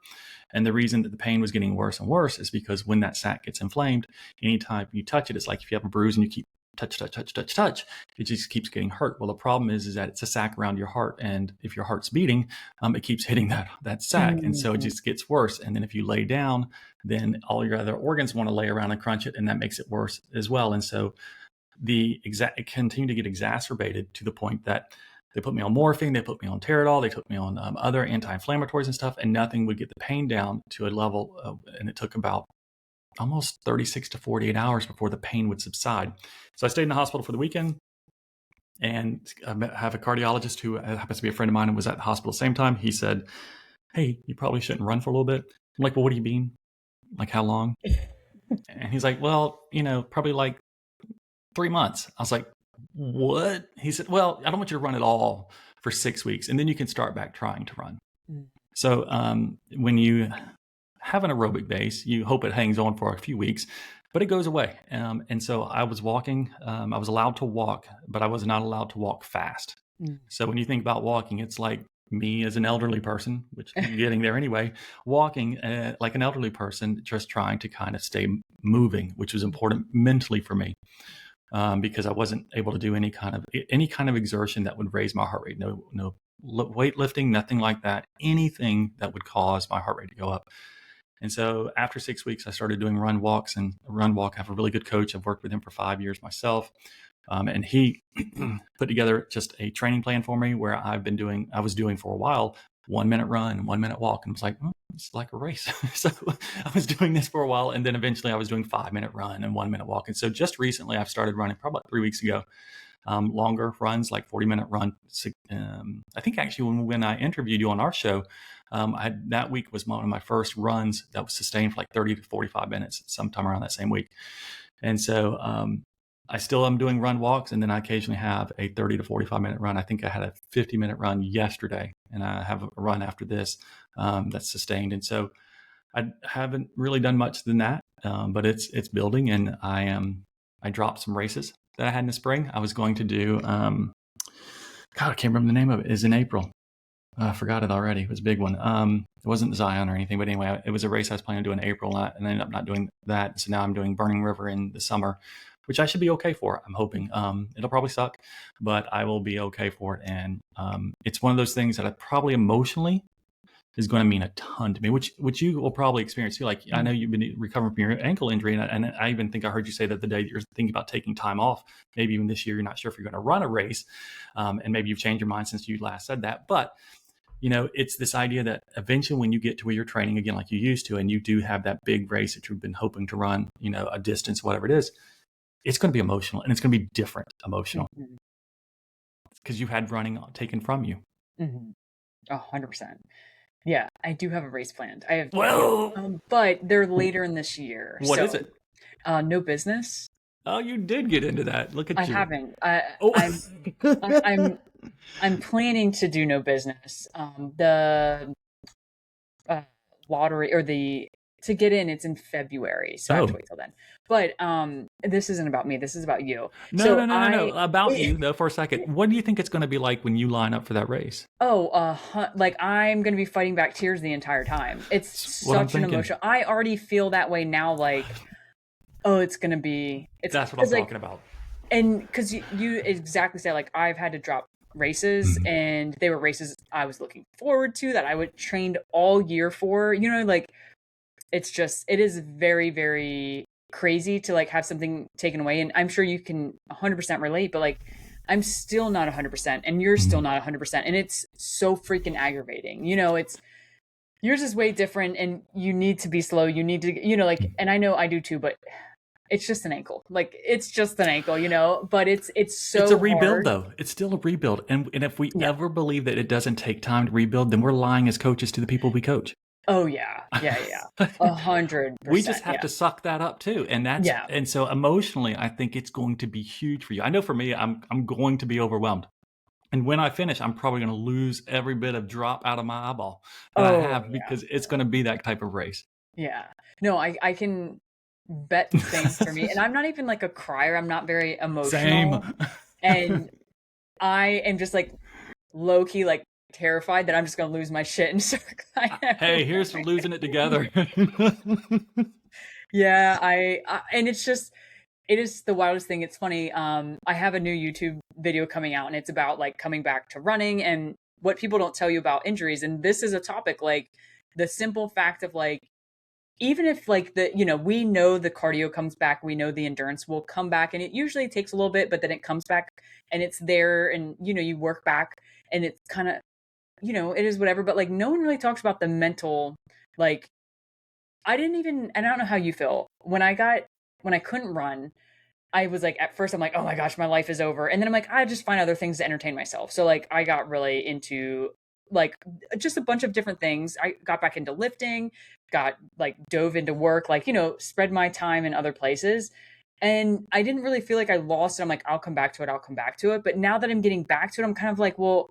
And the reason that the pain was getting worse and worse is because when that sac gets inflamed, anytime you touch it, it's like if you have a bruise and you keep touch, it just keeps getting hurt. Well, the problem is that it's a sac around your heart. And if your heart's beating, it keeps hitting that sac. And so it just gets worse. And then if you lay down, then all your other organs want to lay around and crunch it, and that makes it worse as well. And so it continued to get exacerbated to the point that they put me on morphine, they put me on Teradol, they took me on other anti-inflammatories and stuff, and nothing would get the pain down to a level and it took about almost 36 to 48 hours before the pain would subside. So I stayed in the hospital for the weekend, and I have a cardiologist who happens to be a friend of mine and was at the hospital at the same time. He said, hey, you probably shouldn't run for a little bit. I'm like, well, what do you mean? Like, how long? And he's like, well, probably like 3 months. I was like, what? He said, well, I don't want you to run at all for 6 weeks, and then you can start back trying to run. So when you have an aerobic base, you hope it hangs on for a few weeks, but it goes away. And so I was walking. I was allowed to walk, but I was not allowed to walk fast. So when you think about walking, it's like me as an elderly person, which I'm getting there anyway, walking like an elderly person, just trying to kind of stay moving, which was important mentally for me. Because I wasn't able to do any kind of exertion that would raise my heart rate. No weightlifting, nothing like that. Anything that would cause my heart rate to go up. And so after 6 weeks, I started doing run walks. And run walk, I have a really good coach. I've worked with him for 5 years myself. And he put together just a training plan for me where I was doing for a while, 1 minute run, 1 minute walk. And I was like, it's like a race. So I was doing this for a while. And then eventually I was doing 5 minute run and 1 minute walk. And so just recently I've started running, probably about 3 weeks ago, longer runs, like 40-minute run. I think actually when I interviewed you on our show, that week was one of my first runs that was sustained for like 30 to 45 minutes, sometime around that same week. And so I still am doing run walks, and then I occasionally have a 30 to 45-minute run. I think I had a 50-minute run yesterday, and I have a run after this that's sustained. And so I haven't really done much than that, but it's building, and I dropped some races that I had in the spring. I was going to do, God, I can't remember the name of it. It's in April. I forgot it already. It was a big one. It wasn't Zion or anything, but anyway, it was a race I was planning to do in April, and I ended up not doing that. So now I'm doing Burning River in the summer, which I should be okay for. I'm hoping. It'll probably suck, but I will be okay for it. And it's one of those things that I probably emotionally is going to mean a ton to me, which you will probably experience too. Like, I know you've been recovering from your ankle injury, and I even think I heard you say that the day you're thinking about taking time off, maybe even this year, you're not sure if you're going to run a race, and maybe you've changed your mind since you last said that. But it's this idea that eventually when you get to where you're training again like you used to, and you do have that big race that you've been hoping to run, a distance, whatever it is, it's going to be emotional, and it's going to be different emotional because you've had running taken from you. 100%. Yeah, I do have a race planned. I have two, Well, but they're later in this year. what is So, it? no business. Oh, you did get into that. Look I at you. haven't. Oh, I'm I'm planning to do no business. The uh, lottery or the to get in, it's in February, so I have to oh, wait till then. But this isn't about me. This is about you. no, So no, no, no, no. About you though, for a second. What do you think it's going to be like when you line up for that race? like I'm gonna be fighting back tears the entire time. It's That's what I'm such an thinking. emotion. I already feel that way now. Like, oh, it's gonna be. It's That's what I'm because like talking about. and because you exactly say like I've had to drop races Mhm. and they were races I was looking forward to that I would trained all year for. Like it is very, very crazy to like have something taken away. And I'm sure you can 100% relate, but like I'm still not 100% and you're still Mhm. not 100%. And it's so freaking aggravating. It's yours is way different and you need to be slow. You need to, like, and I know I do too, but it's just an ankle. Like it's just an ankle, but it's It's a so rebuild, hard. though. It's still a rebuild. And if we Yeah. ever believe that it doesn't take time to rebuild, then we're lying as coaches to the people we coach. Oh yeah. Yeah. Yeah. A hundred We just percent. have Yeah. to suck that up too. Yeah. And so emotionally, I think it's going to be huge for you. I know for me, I'm going to be overwhelmed. And when I finish, I'm probably going to lose every bit of drop out of my eyeball that I Oh have yeah. because it's going to be that type of race. Yeah. No, I can bet the same for me. And I'm not even like a crier. I'm not very Same. emotional. And I am just like low key like terrified that I'm just gonna lose my shit and start crying Hey, everywhere. here's to losing it together. Yeah, and it is the wildest thing. It's funny. I have a new YouTube video coming out and it's about like coming back to running and what people don't tell you about injuries. And this is a topic like the simple fact of like even if like we know the cardio comes back, we know the endurance will come back and it usually takes a little bit, but then it comes back and it's there and you work back and it's kind of it is whatever, but like no one really talks about the mental like I didn't even and I don't know how you feel. When I couldn't run, I was like at first I'm like, "Oh my gosh, my life is over." And then I'm like, I just find other things to entertain myself. So like I got really into like just a bunch of different things. I got back into lifting, got like dove into work, like, spread my time in other places. And I didn't really feel like I lost it. I'm like, I'll come back to it. I'll come back to it. But now that I'm getting back to it, I'm kind of like, well,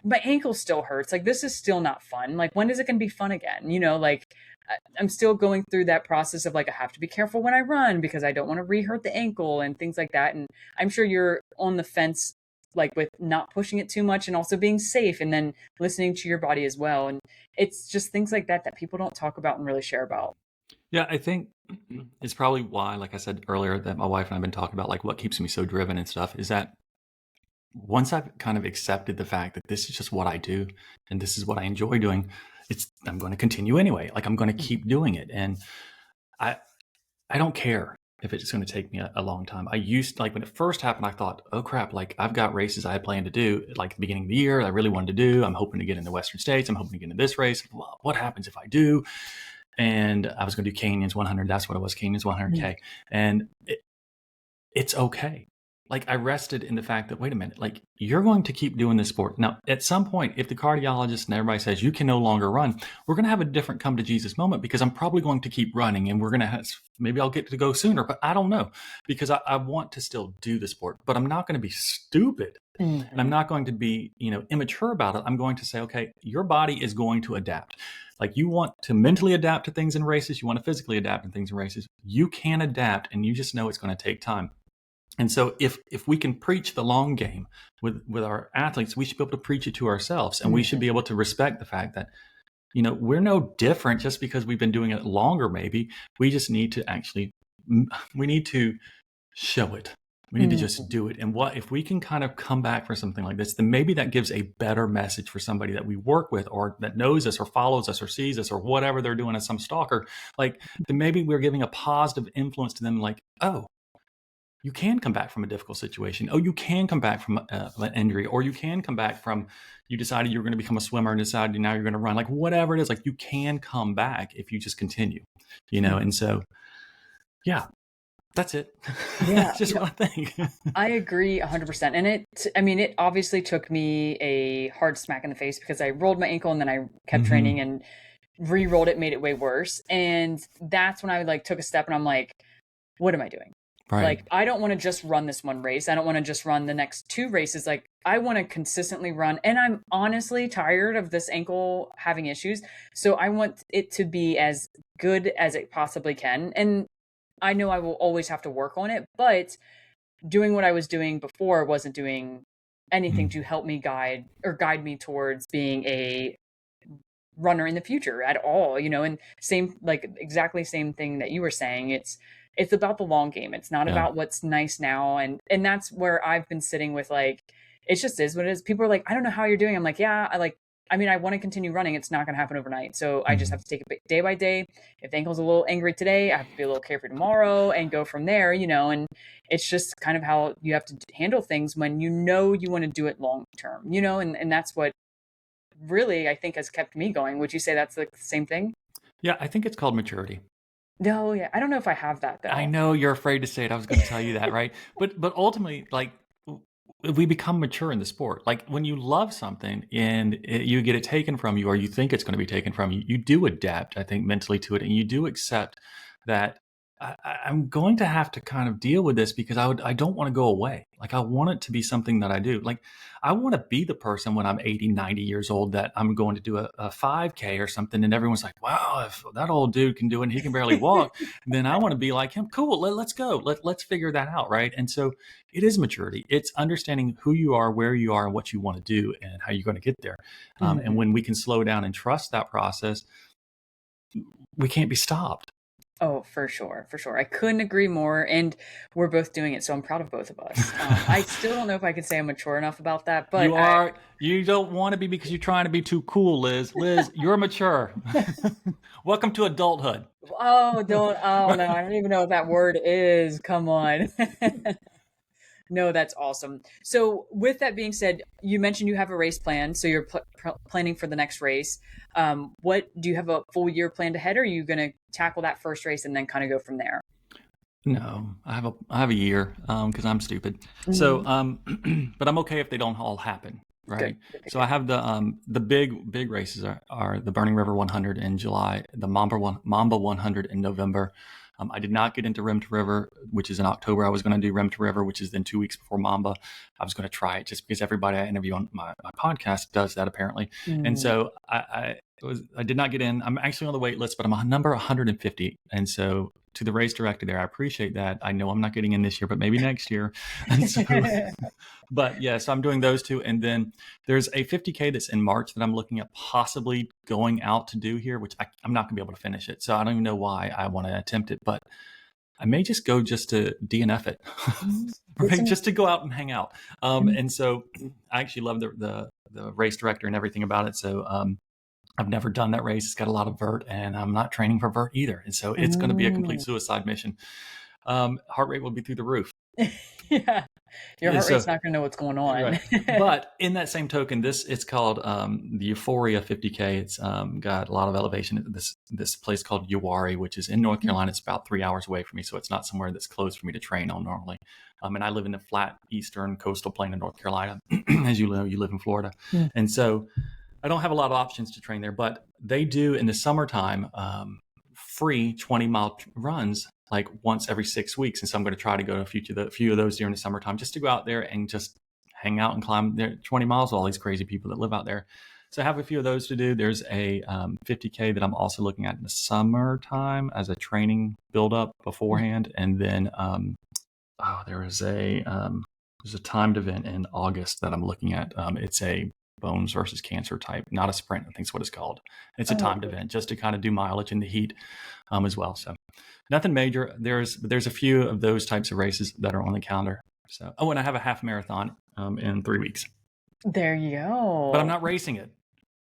my ankle still hurts. Like this is still not fun. Like when is it going to be fun again? Like I'm still going through that process of like I have to be careful when I run because I don't want to re-hurt the ankle and things like that. And I'm sure you're on the fence like with not pushing it too much and also being safe and then listening to your body as well. And it's just things like that that people don't talk about and really share about. Yeah, I think it's probably why, like I said earlier, that my wife and I have been talking about like what keeps me so driven and stuff is that once I've kind of accepted the fact that this is just what I do and this is what I enjoy doing, I'm going to continue anyway. Like I'm going to keep doing it. And I I don't care if it's going to take me a long time. I used like when it first happened, I thought, oh crap, like I've got races I had planned to do like the beginning of the year. I really wanted to do. I'm hoping to get in the Western States. I'm hoping to get into this race. Well, what happens if I do? And I was going to do Canyons 100. That's what it was, Canyons 100K. And it's okay. Like I rested in the fact that, wait a minute, like you're going to keep doing this sport. Now, at some point, if the cardiologist and everybody says you can no longer run, we're going to have a different come to Jesus moment because I'm probably going to keep running and we're going to have, maybe I'll get to go sooner, but I don't know because I want to still do the sport, but I'm not going to be stupid and I'm Mm-hmm. not going to be, immature about it. I'm going to say, okay, your body is going to adapt. Like you want to mentally adapt to things in races. You want to physically adapt to things in races. You can adapt and you just know it's going to take time. And so if we can preach the long game with our athletes, we should be able to preach it to ourselves. And we should be able to respect the fact that, we're no different just because we've been doing it longer, maybe. We just need to we need to show it. We need to just do it. And what if we can kind of come back for something like this, then maybe that gives a better message for somebody that we work with or that knows us or follows us or sees us or whatever they're doing as some stalker. Like then maybe we're giving a positive influence to them like, oh, you can come back from a difficult situation. Oh, you can come back from an injury, or you can come back from you decided you're going to become a swimmer and decided now you're going to run. Like whatever it is, like you can come back if you just continue, And so, yeah, That's it. Yeah, That's just what I think. I agree 100%. And it obviously took me a hard smack in the face because I rolled my ankle and then I kept Hmm. training and re-rolled it, made it way worse. And that's when I like took a step and I'm like, what am I doing? Right. Like, I don't want to just run this one race. I don't want to just run the next two races. Like, I want to consistently run. And I'm honestly tired of this ankle having issues. So I want it to be as good as it possibly can. And I know I will always have to work on it, but doing what I was doing before wasn't doing anything Mm. to help me guide me towards being a runner in the future at all, and same, like, exactly same thing that you were saying. It's about the long game. It's not Yeah. about what's nice now. And that's where I've been sitting with, like, it just is what it is. People are like, I don't know how you're doing. I'm like, yeah, I want to continue running. It's not going to happen overnight. So I just have Mhm. to take it day by day. If the ankle's a little angry today, I have to be a little carefree tomorrow and go from there, and it's just kind of how you have to handle things when you want to do it long term, and that's what really, I think, has kept me going. Would you say that's the same thing? Yeah, I think it's called maturity. No, yeah. I don't know if I have that I though. know you're afraid to say it. I was going to tell you that, right? But ultimately, like, we become mature in the sport. Like when you love something and you get it taken from you, or you think it's going to be taken from you, you do adapt, I think, mentally to it, and you do accept that I'm going to have to kind of deal with this because I don't want to go away. Like I want it to be something that I do. Like I want to be the person when I'm 80, 90 years old that I'm going to do a 5K or something, and everyone's like, "Wow, if that old dude can do it, and he can barely walk." Then I want to be like him. Cool, let's go. Let's figure that out, right? And so it is maturity. It's understanding who you are, where you are, and what you want to do, and how you're going to get there. And Mhm. when we can slow down and trust that process, we can't be stopped. Oh, for sure, for sure. I couldn't agree more, and we're both doing it, so I'm proud of both of us. I still don't know if I could say I'm mature enough about that, but You are. You don't want to be because you're trying to be too cool, Liz. Liz, you're mature. Welcome to adulthood. oh no, I don't even know what that word is. Come on. No, that's awesome. So, with that being said, you mentioned you have a race plan, so you're planning for the next race. What do you have a full year planned ahead, or are you going to tackle that first race and then kind of go from there? No, I have a year because I'm stupid. So, Mhm. but I'm okay if they don't all happen, right? Good, good, good, So I good. have the big races are the Burning River 100 in July, the Mamba 100 in November. I did not get into Rim to River, which is in October. I was going to do Rim to River, which is then 2 weeks before Mamba. I was going to try it just because everybody I interview on my podcast does that apparently, and Mm. so I did not get in. I'm actually on the wait list, but I'm a number 150, and so to the race director there, I appreciate that. I know I'm not getting in this year, but maybe next year. And so, but yeah, so I'm doing those two. And then there's a 50K that's in March that I'm looking at possibly going out to do here, which I'm not going to be able to finish it. So I don't even know why I want to attempt it, but I may just go just to DNF it, Mm. Get right? some. Just to go out and hang out. Mm. And so I actually love the race director and everything about it. So I've never done that race. It's got a lot of vert, and I'm not training for vert either. And so it's going to be a complete Mm. suicide mission. Heart rate will be through the roof. Yeah, your heart rate's So not going to know what's going on. right, but in that same token, it's called the Euphoria 50K. It's got a lot of elevation. This place called Uwari, which is in North Carolina. It's about 3 hours away from me, so it's not somewhere that's close for me to train on normally. And I live in the flat eastern coastal plain of North Carolina, as you know, you live in Florida, Mm. and so I don't have a lot of options to train there, but they do in the summertime free 20-mile runs like once every 6 weeks. And so I'm going to try to go to a few of those during the summertime just to go out there and just hang out and climb there 20 miles with all these crazy people that live out there. So I have a few of those to do. There's a 50K that I'm also looking at in the summertime as a training build up beforehand. And then there's a timed event in August that I'm looking at. It's a bones versus cancer type, not a sprint, I think is what it's called. It's a Oh, timed event just to kind of do mileage in the heat as well. So nothing major. There's a few of those types of races that are on the calendar. So and I have a half marathon in 3 weeks, there you but I'm go. not racing it.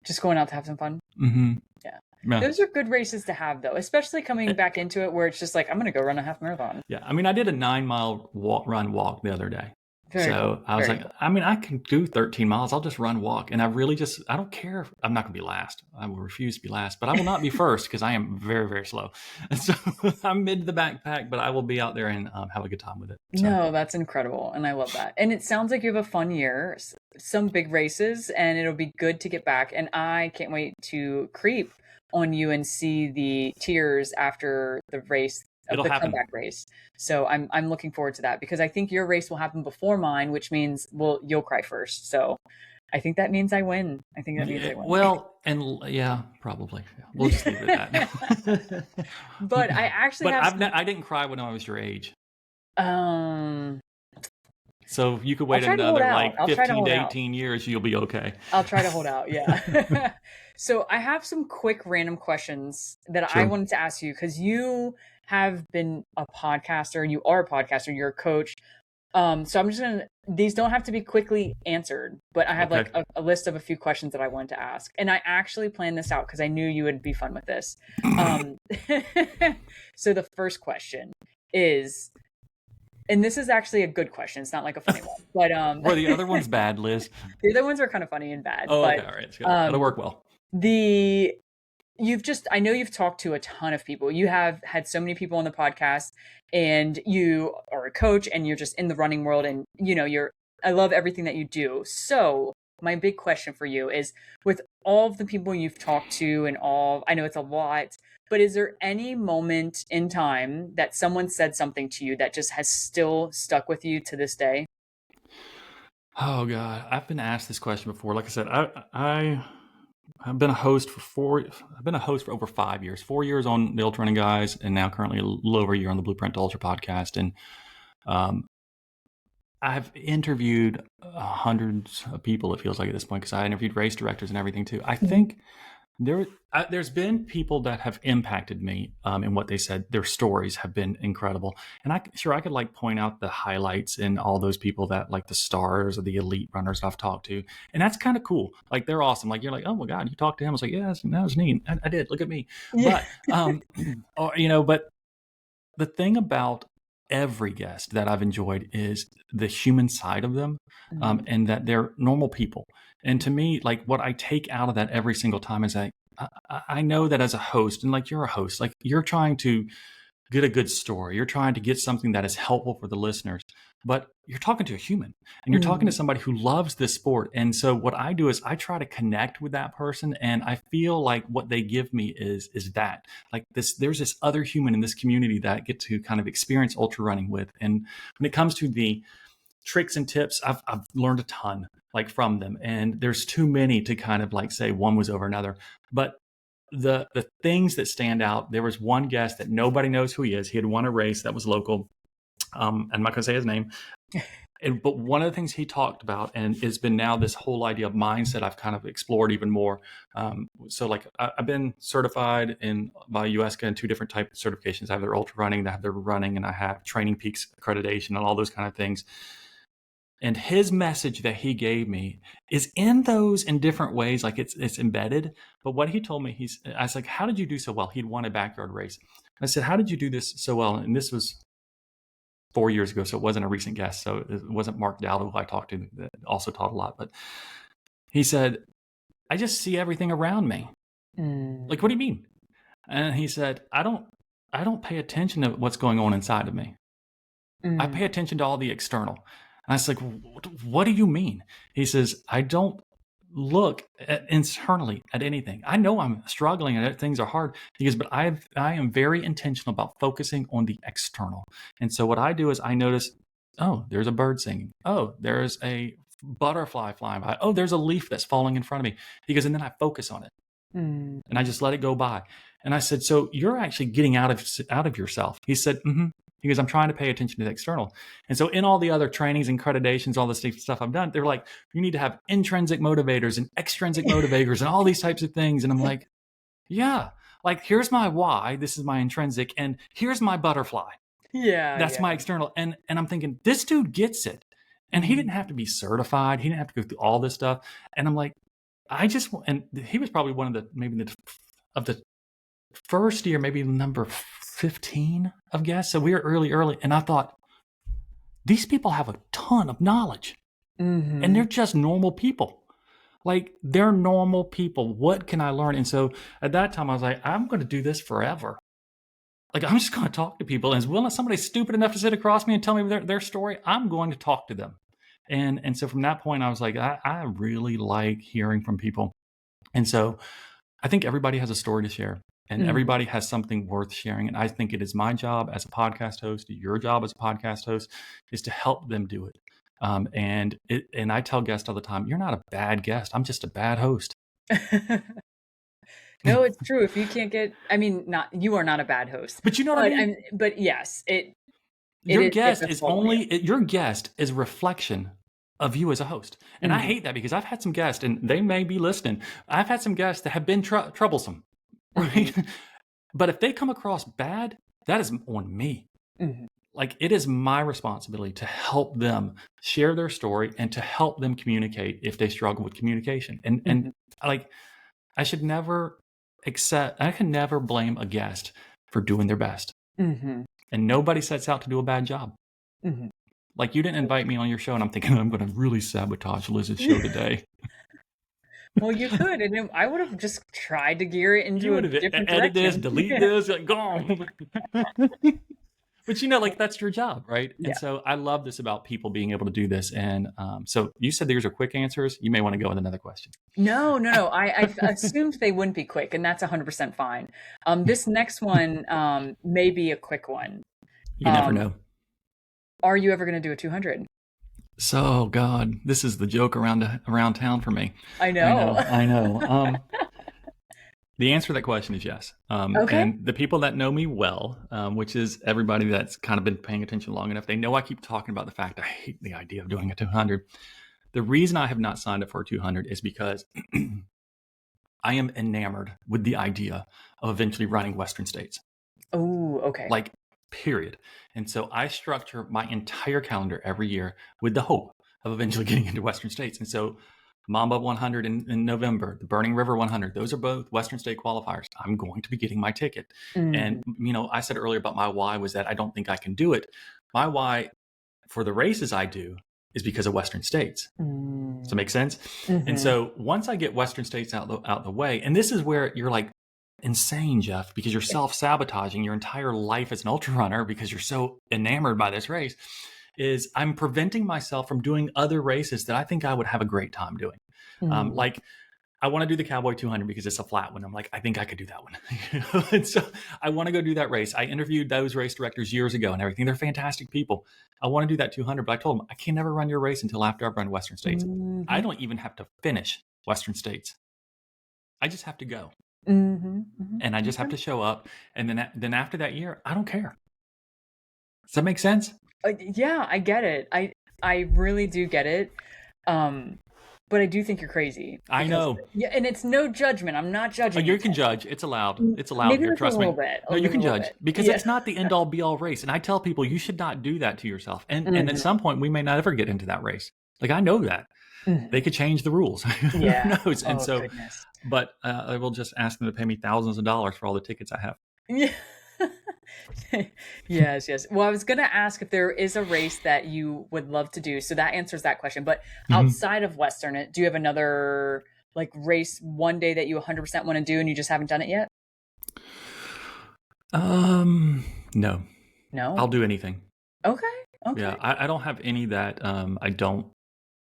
Just going out to have some fun. Mm-hmm. Yeah. Yeah. Those are good races to have, though, especially coming back into it where it's just like, I'm going to go run a half marathon. Yeah. I mean, I did a 9-mile walk the other day. Very cool. So I was Very like, cool. I mean, I can do 13 miles. I'll just run, walk. And I don't care. I'm not going to be last. I will refuse to be last, but I will not be first because I am very, very slow. And so I'm mid the backpack, but I will be out there and have a good time with it. So, No, that's incredible. And I love that. And it sounds like you have a fun year, some big races, and it'll be good to get back. And I can't wait to creep on you and see the tears after the race of it'll the happen. comeback race. So I'm looking forward to that because I think your race will happen before mine, which means you'll cry first. So I think that means I win. I think that means Yeah, I win. well, and yeah, probably. We'll just leave it at that. But I actually But have some I didn't cry when I was your age. um So you could I'll wait try to hold another out. like I'll try to 15 to hold out. 18 years, you'll be okay. I'll try to hold out. Yeah. So I have some quick random questions that I Sure. wanted to ask you because you have been a podcaster, you are a podcaster, you're a coach. So I'm just gonna, these don't have to be quickly answered, but I have Okay. like a list of a few questions that I wanted to ask. And I actually planned this out because I knew you would be fun with this. Um, so the first question is, and this is actually a good question. It's not like a funny one, but Were the other ones bad, Liz? the other ones are kind of funny and bad. Oh, okay. But All right. It's good. That'll um, work well. the I know you've talked to a ton of people. You have had so many people on the podcast, and you are a coach, and you're just in the running world, and I love everything that you do. So my big question for you is, with all of the people you've talked to and all, I know it's a lot, but is there any moment in time that someone said something to you that just has still stuck with you to this day? Oh God, I've been asked this question before. Like I said, I've been a host for I've been a host for over 5 years. 4 years on the Ultra Running Guys, and now currently a little over a year on the Blueprint to Ultra podcast. And um, I've interviewed hundreds of people. It feels like at this point because I interviewed race directors and everything too. I think there's been people that have impacted me in what they said. Their stories have been incredible, and I could like point out the highlights in all those people that like the stars or the elite runners I've talked to, and that's kind of cool. Like they're awesome. Like you're like, oh my God, you talked to him. I was like, yeah, that was neat. I did. Look at me. Yeah. But but the thing about every guest that I've enjoyed is the human side of them, Mhm. and that they're normal people. And to me, like what I take out of that every single time is that I know that as a host, and like you're a host, like you're trying to get a good story. You're trying to get something that is helpful for the listeners, but you're talking to a human and you're talking to Mhm. somebody who loves this sport. And so what I do is I try to connect with that person. And I feel like what they give me is that like there's this other human in this community that I get to kind of experience ultra running with. And when it comes to the tricks and tips, I've learned a ton like from them. And there's too many to kind of like say one was over another, but the things that stand out, there was one guest that nobody knows who he is. He had won a race that was local. I'm not going to say his name. But one of the things he talked about, and it's been now this whole idea of mindset I've kind of explored even more. So like I've been certified by USCA in two different types of certifications. I have their ultra running, I have their running, and I have Training Peaks accreditation and all those kind of things. And his message that he gave me is in those in different ways, like it's embedded. But what he told me, I was like, how did you do so well? He'd won a backyard race. I said, how did you do this so well? And this was 4 years ago, so it wasn't a recent guest. So it wasn't Mark Dowdle who I talked to that also taught a lot. But he said, I just see everything around me. Like, what do you mean? And he said, I don't pay attention to what's going on inside of me. I pay attention to all the external. And I was like, what do you mean? He says, I don't look internally at anything. I know I'm struggling and things are hard. He goes, but I am very intentional about focusing on the external. And so what I do is I notice, oh, there's a bird singing. Oh, there's a butterfly flying by. Oh, there's a leaf that's falling in front of me. He goes, and then I focus on it and I just let it go by. And I said, so you're actually getting out of yourself. He said, mm-hmm. He goes, I'm trying to pay attention to the external. And so in all the other trainings and accreditations, all this stuff I've done, they're like, you need to have intrinsic motivators and extrinsic motivators and all these types of things. And I'm like, yeah, like here's my why. This is my intrinsic. And here's my butterfly. That's my external. And I'm thinking, this dude gets it. And he didn't have to be certified. He didn't have to go through all this stuff. And I'm like, and he was probably one of the first year, maybe number 15 of guests. So we were early. And I thought, these people have a ton of knowledge and they're just normal people. Like, they're normal people. What can I learn? And so at that time, I was like, I'm going to do this forever. Like, I'm just going to talk to people. And as well as somebody's stupid enough to sit across me and tell me their story, I'm going to talk to them. And so from that point, I was like, I really like hearing from people. And so I think everybody has a story to share. And everybody has something worth sharing. And I think it is my job as a podcast host, your job as a podcast host, is to help them do it. And I tell guests all the time, you're not a bad guest. I'm just a bad host. No, it's true. If you can't get, I mean, you are not a bad host. But you know what I mean? But yes, your is guest difficult. your guest is a reflection of you as a host. And I hate that because I've had some guests, and they may be listening. I've had some guests that have been troublesome, right? But if they come across bad, that is on me. Like, it is my responsibility to help them share their story and to help them communicate if they struggle with communication. And like, I can never blame a guest for doing their best. And nobody sets out to do a bad job. Like, you didn't invite me on your show, and I'm thinking I'm going to really sabotage Liz's show today. Well, you could, and I would have just tried to gear it into a different direction. Edit this, delete this, like, go on. But like, that's your job, right? Yeah. And so I love this about people being able to do this. And so you said these are quick answers. You may want to go with another question. No. I assumed they wouldn't be quick, and that's 100% fine. This next one may be a quick one. You never know. Are you ever going to do a 200? So, God, this is the joke around town for me. I know. The answer to that question is yes. Okay. And the people that know me well, which is everybody that's kind of been paying attention long enough, they know I keep talking about the fact I hate the idea of doing a 200. The reason I have not signed up for a 200 is because I am enamored with the idea of eventually running Western states. Oh, okay. Like, period. And so I structure my entire calendar every year with the hope of eventually getting into Western states. And so Mamba 100 in November, the Burning River 100, those are both Western state qualifiers. I'm going to be getting my ticket. And, I said earlier about my why was that I don't think I can do it. My why for the races I do is because of Western states. Does that make sense? And so once I get Western states out the way, and this is where you're like, insane, Jeff, because you're self-sabotaging your entire life as an ultra runner because you're so enamored by this race, is I'm preventing myself from doing other races that I think I would have a great time doing. Like, I want to do the Cowboy 200 because it's a flat one. I'm like, I think I could do that one. And so I want to go do that race. I interviewed those race directors years ago and everything. They're fantastic people. I want to do that 200, but I told them I can never run your race until after I've run Western States. I don't even have to finish Western States. I just have to go. And I just have to show up. And then after that year, I don't care. Does that make sense? Yeah, I get it. I really do get it. But I do think you're crazy. I know. Yeah, and it's no judgment. I'm not judging. You can judge. It's allowed. It's allowed Maybe here. Trust me. No, you can judge because it's not the end all be all race. And I tell people you should not do that to yourself. And at some point we may not ever get into that race. Like, I know that. They could change the rules. Yeah. Who knows? And so, goodness. But I will just ask them to pay me thousands of dollars for all the tickets I have. Yeah. Yes. Well, I was going to ask if there is a race that you would love to do. So that answers that question. But outside of Western, do you have another like race one day that you 100% want to do and you just haven't done it yet? No. I'll do anything. Okay. Yeah. I don't have any that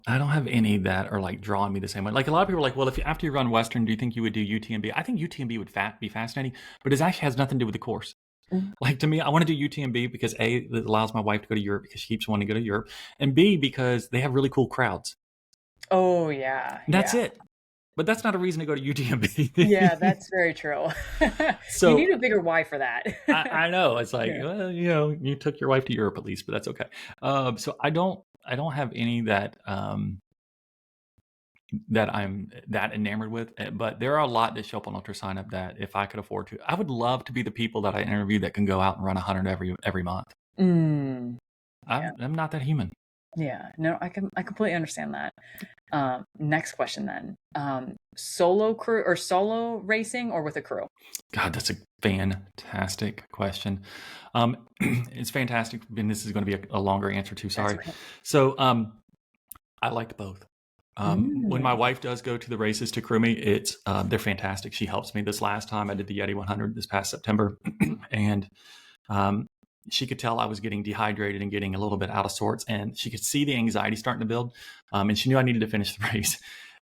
I don't have any that are like drawing me the same way. Like, a lot of people are like, well, after you run Western, do you think you would do UTMB? I think UTMB would be fascinating, but it actually has nothing to do with the course. Like, to me, I want to do UTMB because A, it allows my wife to go to Europe because she keeps wanting to go to Europe, and B, because they have really cool crowds. Oh, yeah. That's it. But that's not a reason to go to UTMB. Yeah, that's very true. So you need a bigger why for that. I know. It's like, well, you took your wife to Europe at least, but that's okay. So I don't have any that that I'm that enamored with, but there are a lot that show up on Ultra Sign Up that if I could afford to, I would love to be the people that I interview that can go out and run 100 every month. I'm not that human. Yeah, no, I completely understand that. Next question then. Solo crew or solo racing or with a crew? God, that's a fantastic question. It's fantastic, and this is going to be a longer answer too. That's Sorry. okay. So, I like both. When my Mm. wife does go to the races to crew me, it's they're fantastic. She helps me. This last time I did the Yeti 100 this past September, and um, she could tell I was getting dehydrated and getting a little bit out of sorts, and she could see the anxiety starting to build, and she knew I needed to finish the race.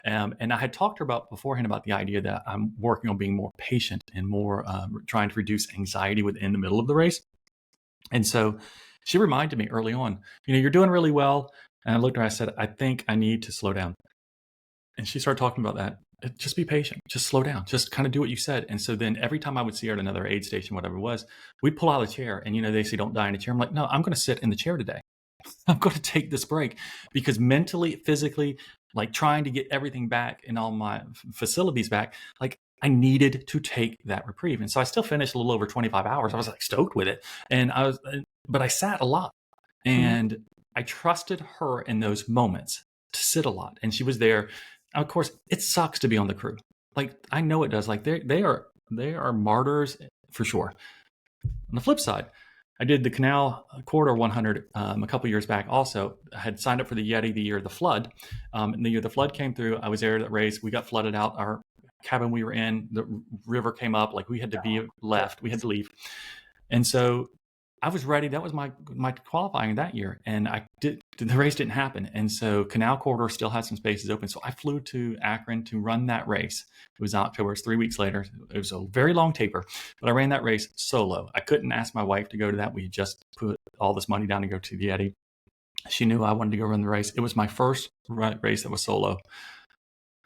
And I had talked to her about beforehand about the idea that I'm working on being more patient and more trying to reduce anxiety within the middle of the race. And so she reminded me early on, you're doing really well. And I looked at her, I said, I think I need to slow down. And she started talking about that. Just be patient, just slow down, just kind of do what you said. And so then every time I would see her at another aid station, whatever it was, we'd pull out a chair. And, they say, don't die in a chair. I'm like, no, I'm going to sit in the chair today. I'm going to take this break because mentally, physically, like trying to get everything back and all my facilities back, like I needed to take that reprieve. And so I still finished a little over 25 hours. I was like stoked with it. But I sat a lot Mhm. and I trusted her in those moments to sit a lot. And she was there. Of course, it sucks to be on the crew. Like I know it does. Like they are martyrs for sure. On the flip side, I did the Canal Corridor 100 a couple years back. Also, I had signed up for the Yeti the year of the flood. And the year the flood came through, I was there at that race. We got flooded out. Our cabin we were in, the river came up. Like we had to be left. We had to leave. And so I was ready. That was my qualifying that year, and the race didn't happen. And so Canal Corridor still had some spaces open. So I flew to Akron to run that race. It was October. It was 3 weeks later. It was a very long taper, but I ran that race solo. I couldn't ask my wife to go to that. We just put all this money down to go to the Yeti. She knew I wanted to go run the race. It was my first race that was solo.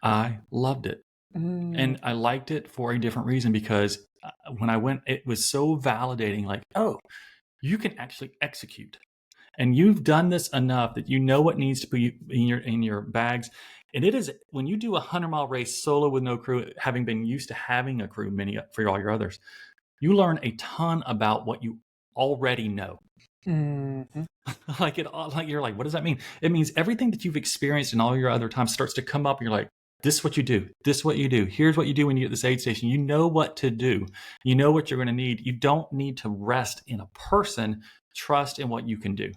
I loved it. Mm. And I liked it for a different reason because when I went, it was so validating, like, oh, you can actually execute. And you've done this enough that you know what needs to be in your bags. And it is when you do a 100-mile race solo with no crew, having been used to having a crew many for all your others, you learn a ton about what you already know. Mhm. Like you're like, what does that mean? It means everything that you've experienced in all your other times starts to come up. And you're like, this is what you do. This is what you do. Here's what you do when you get to this aid station. You know what to do. You know what you're going to need. You don't need to rest in a person. Trust in what you can do.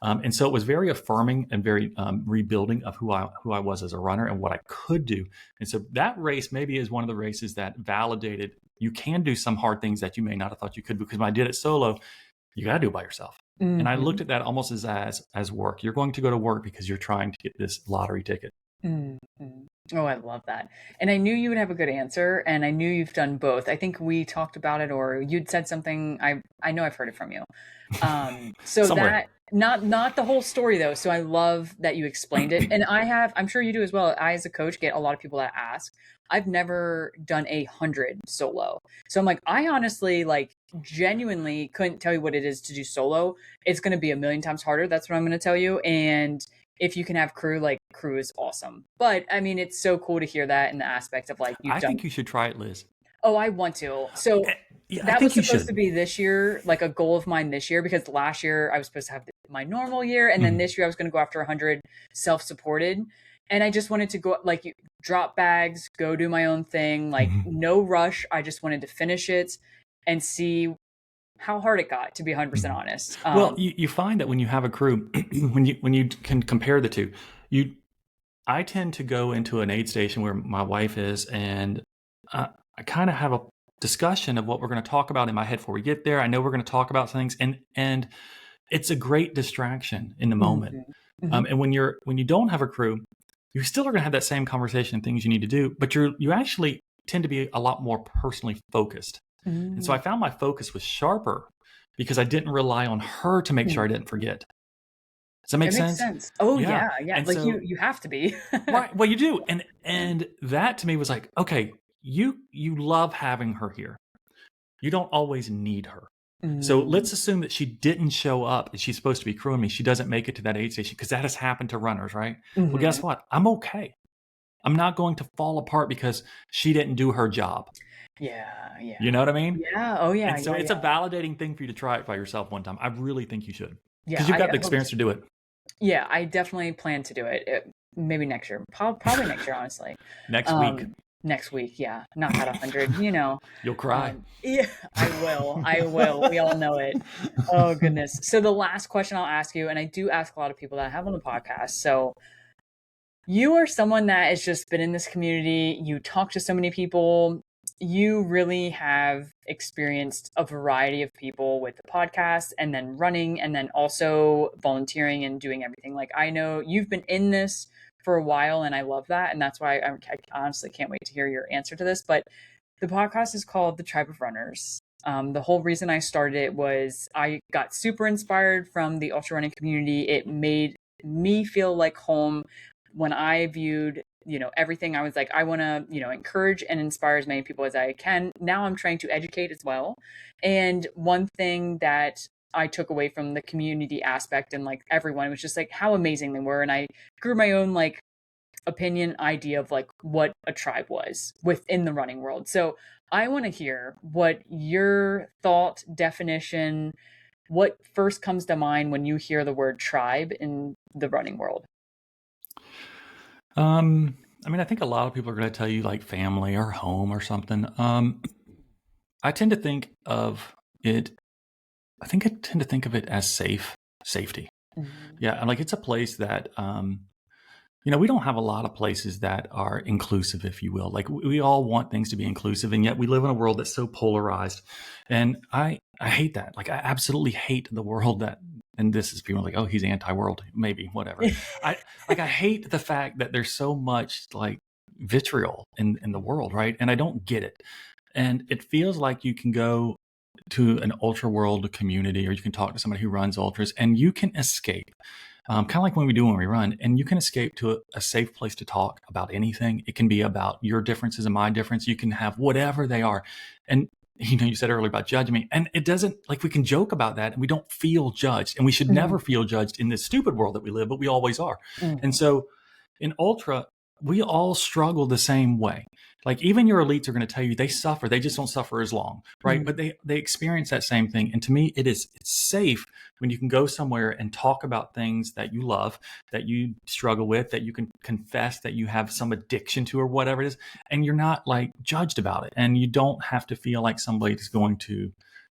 And so it was very affirming and very rebuilding of who I was as a runner and what I could do. And so that race maybe is one of the races that validated you can do some hard things that you may not have thought you could, because when I did it solo, you got to do it by yourself. And I looked Mhm. at that almost as work. You're going to go to work because you're trying to get this lottery ticket. Mhm. Oh, I love that. And I knew you would have a good answer, and I knew you've done both. I think we talked about it, or you'd said something. I know I've heard it from you. So Somewhere. that not the whole story though. So I love that you explained it, and I'm sure you do as well. I, as a coach, get a lot of people that ask. I've never done 100 solo, so I'm like, I honestly like genuinely couldn't tell you what it is to do solo. It's going to be a million times harder. That's what I'm going to tell you, and if you can have crew, like crew is awesome. But I mean, it's so cool to hear that in the aspect of like you've I done. think you should try it, Liz. Oh, I want to. So Yeah, I that was think you supposed to should. be this year, like a goal of mine this year, because last year I was supposed to have my normal year, and then Mhm. this year I was going to go after 100 self-supported, and I just wanted to go like drop bags, go do my own thing, like Mhm. no rush. I just wanted to finish it and see how hard it got. To be 100% Mhm. honest. Well, you find that when you have a crew, when you can compare the two, you I tend to go into an aid station where my wife is, and I kind of have a discussion of what we're going to talk about in my head before we get there. I know we're going to talk about things, and it's a great distraction in the moment. Mhm. Mhm. And when you don't have a crew, you still are going to have that same conversation and things you need to do, but you actually tend to be a lot more personally focused. And so I Mm. found my focus was sharper because I didn't rely on her to make sure I Mhm. didn't forget. Does that make It makes sense? sense. Oh Yeah. yeah, yeah. And Like so you have to be. right, well you do. And Yeah. and that to me was like, okay, you love having her here. You don't always need her. So Mm. let's assume that she didn't show up and she's supposed to be crewing me. She doesn't make it to that aid station because that has happened to runners, right? Well, guess Mhm. what? I'm okay. I'm not going to fall apart because she didn't do her job. Yeah, You yeah. know what I mean? Yeah, oh yeah, And so yeah, it's a yeah. validating thing for you to try it by yourself one time. I really think you should Yeah, because you've I got the hope experience so. to do it. Yeah, I definitely plan to do it. Maybe next year. Probably next year, honestly. Next week. Next week, yeah. Knock out 100, You'll cry. Yeah, I will. I will. We all know it. Oh, goodness. So the last question I'll ask you, and I do ask a lot of people that I have on the podcast. So you are someone that has just been in this community. You talk to so many people. You really have experienced a variety of people with the podcast and then running and then also volunteering and doing everything. Like, I know you've been in this for a while and I love that. And that's why I honestly can't wait to hear your answer to this. But the podcast is called The Tribe of Runners. The whole reason I started it was I got super inspired from the ultra running community. It made me feel like home when I viewed, everything. I was like, I want to, encourage and inspire as many people as I can. Now I'm trying to educate as well. And one thing that I took away from the community aspect and like everyone was just like how amazing they were. And I grew my own like opinion idea of like what a tribe was within the running world. So I want to hear what your thought definition, what first comes to mind when you hear the word tribe in the running world. I think a lot of people are going to tell you like family or home or something. I tend to think of it. I tend to think of it as safety. Mm-hmm. Yeah, and like it's a place that we don't have a lot of places that are inclusive, if you will. Like we all want things to be inclusive, and yet we live in a world that's so polarized. And I hate that. Like I absolutely hate the world that. And this is people like, oh, he's anti-world, maybe, whatever. I hate the fact that there's so much like vitriol in the world, right? And I don't get it. And it feels like you can go to an ultra world community, or you can talk to somebody who runs ultras, and you can escape. Kind of like when we run, and you can escape to a safe place to talk about anything. It can be about your differences and my difference. You can have whatever they are. And you said earlier about judging me, and it doesn't, like, we can joke about that and we don't feel judged, and we should never feel judged in this stupid world that we live, but we always are. And so in ultra, we all struggle the same way. Like even your elites are going to tell you they suffer. They just don't suffer as long, right? But they experience that same thing. And to me, it's safe when you can go somewhere and talk about things that you love, that you struggle with, that you can confess that you have some addiction to or whatever it is, and you're not like judged about it. And you don't have to feel like somebody's going to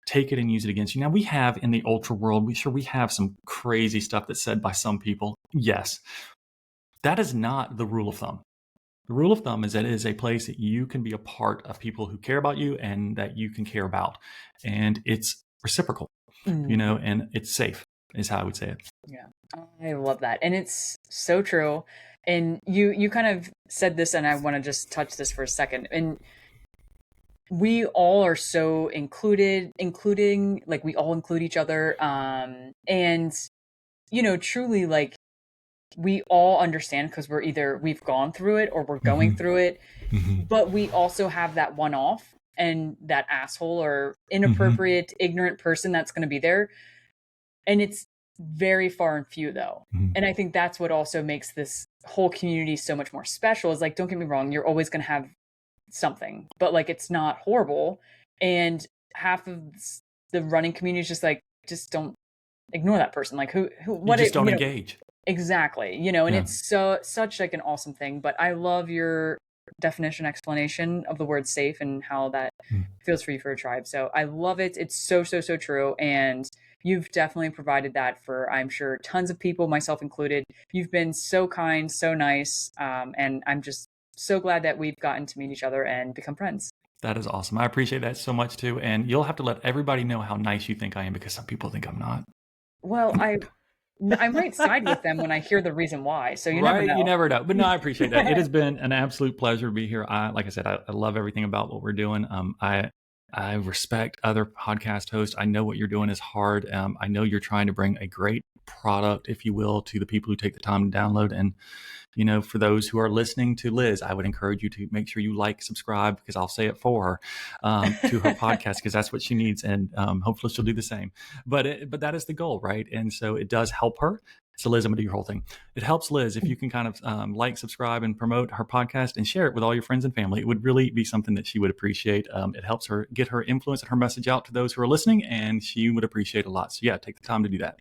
take it and use it against you. Now we have in the ultra world, we have some crazy stuff that's said by some people. Yes. That is not the rule of thumb. The rule of thumb is that it is a place that you can be a part of people who care about you and that you can care about. And it's reciprocal, and it's safe is how I would say it. Yeah, I love that. And it's so true. And you kind of said this, and I want to just touch this for a second. And we all are so including, like we all include each other. And, truly like, we all understand because we've gone through it or we're going through it, but we also have that one off and that asshole or inappropriate, ignorant person that's going to be there. And it's very far and few though. And I think that's what also makes this whole community so much more special is like, don't get me wrong, you're always going to have something, but like, it's not horrible. And half of the running community is just like, just don't ignore that person. Like what you just don't engage. Exactly. And it's such like an awesome thing, but I love your definition explanation of the word safe and how that feels for you for a tribe. So I love it. It's so, so, so true. And you've definitely provided that for, I'm sure, tons of people, myself included. You've been so kind, so nice. And I'm just so glad that we've gotten to meet each other and become friends. That is awesome. I appreciate that so much too. And you'll have to let everybody know how nice you think I am, because some people think I'm not. Well, I might side with them when I hear the reason why. So never know. You never know. But no, I appreciate that. It has been an absolute pleasure to be here. Like I said, I love everything about what we're doing. I respect other podcast hosts. I know what you're doing is hard. I know you're trying to bring a great product, if you will, to the people who take the time to download. And, for those who are listening to Liz, I would encourage you to make sure you like, subscribe, because I'll say it for her, to her podcast, because that's what she needs. And hopefully she'll do the same. But that is the goal, right? And so it does help her. So Liz, I'm going to do your whole thing. It helps Liz if you can kind of like, subscribe, and promote her podcast and share it with all your friends and family. It would really be something that she would appreciate. It helps her get her influence and her message out to those who are listening, and she would appreciate a lot. So yeah, take the time to do that.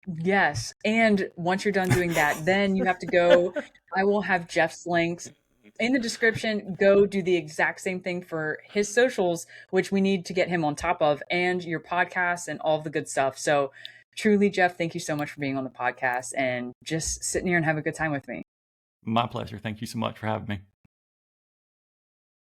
Yes. And once you're done doing that, then you have to go. I will have Jeff's links in the description. Go do the exact same thing for his socials, which we need to get him on top of, and your podcast and all the good stuff. So, truly, Jeff, thank you so much for being on the podcast and just sitting here and have a good time with me. My pleasure. Thank you so much for having me.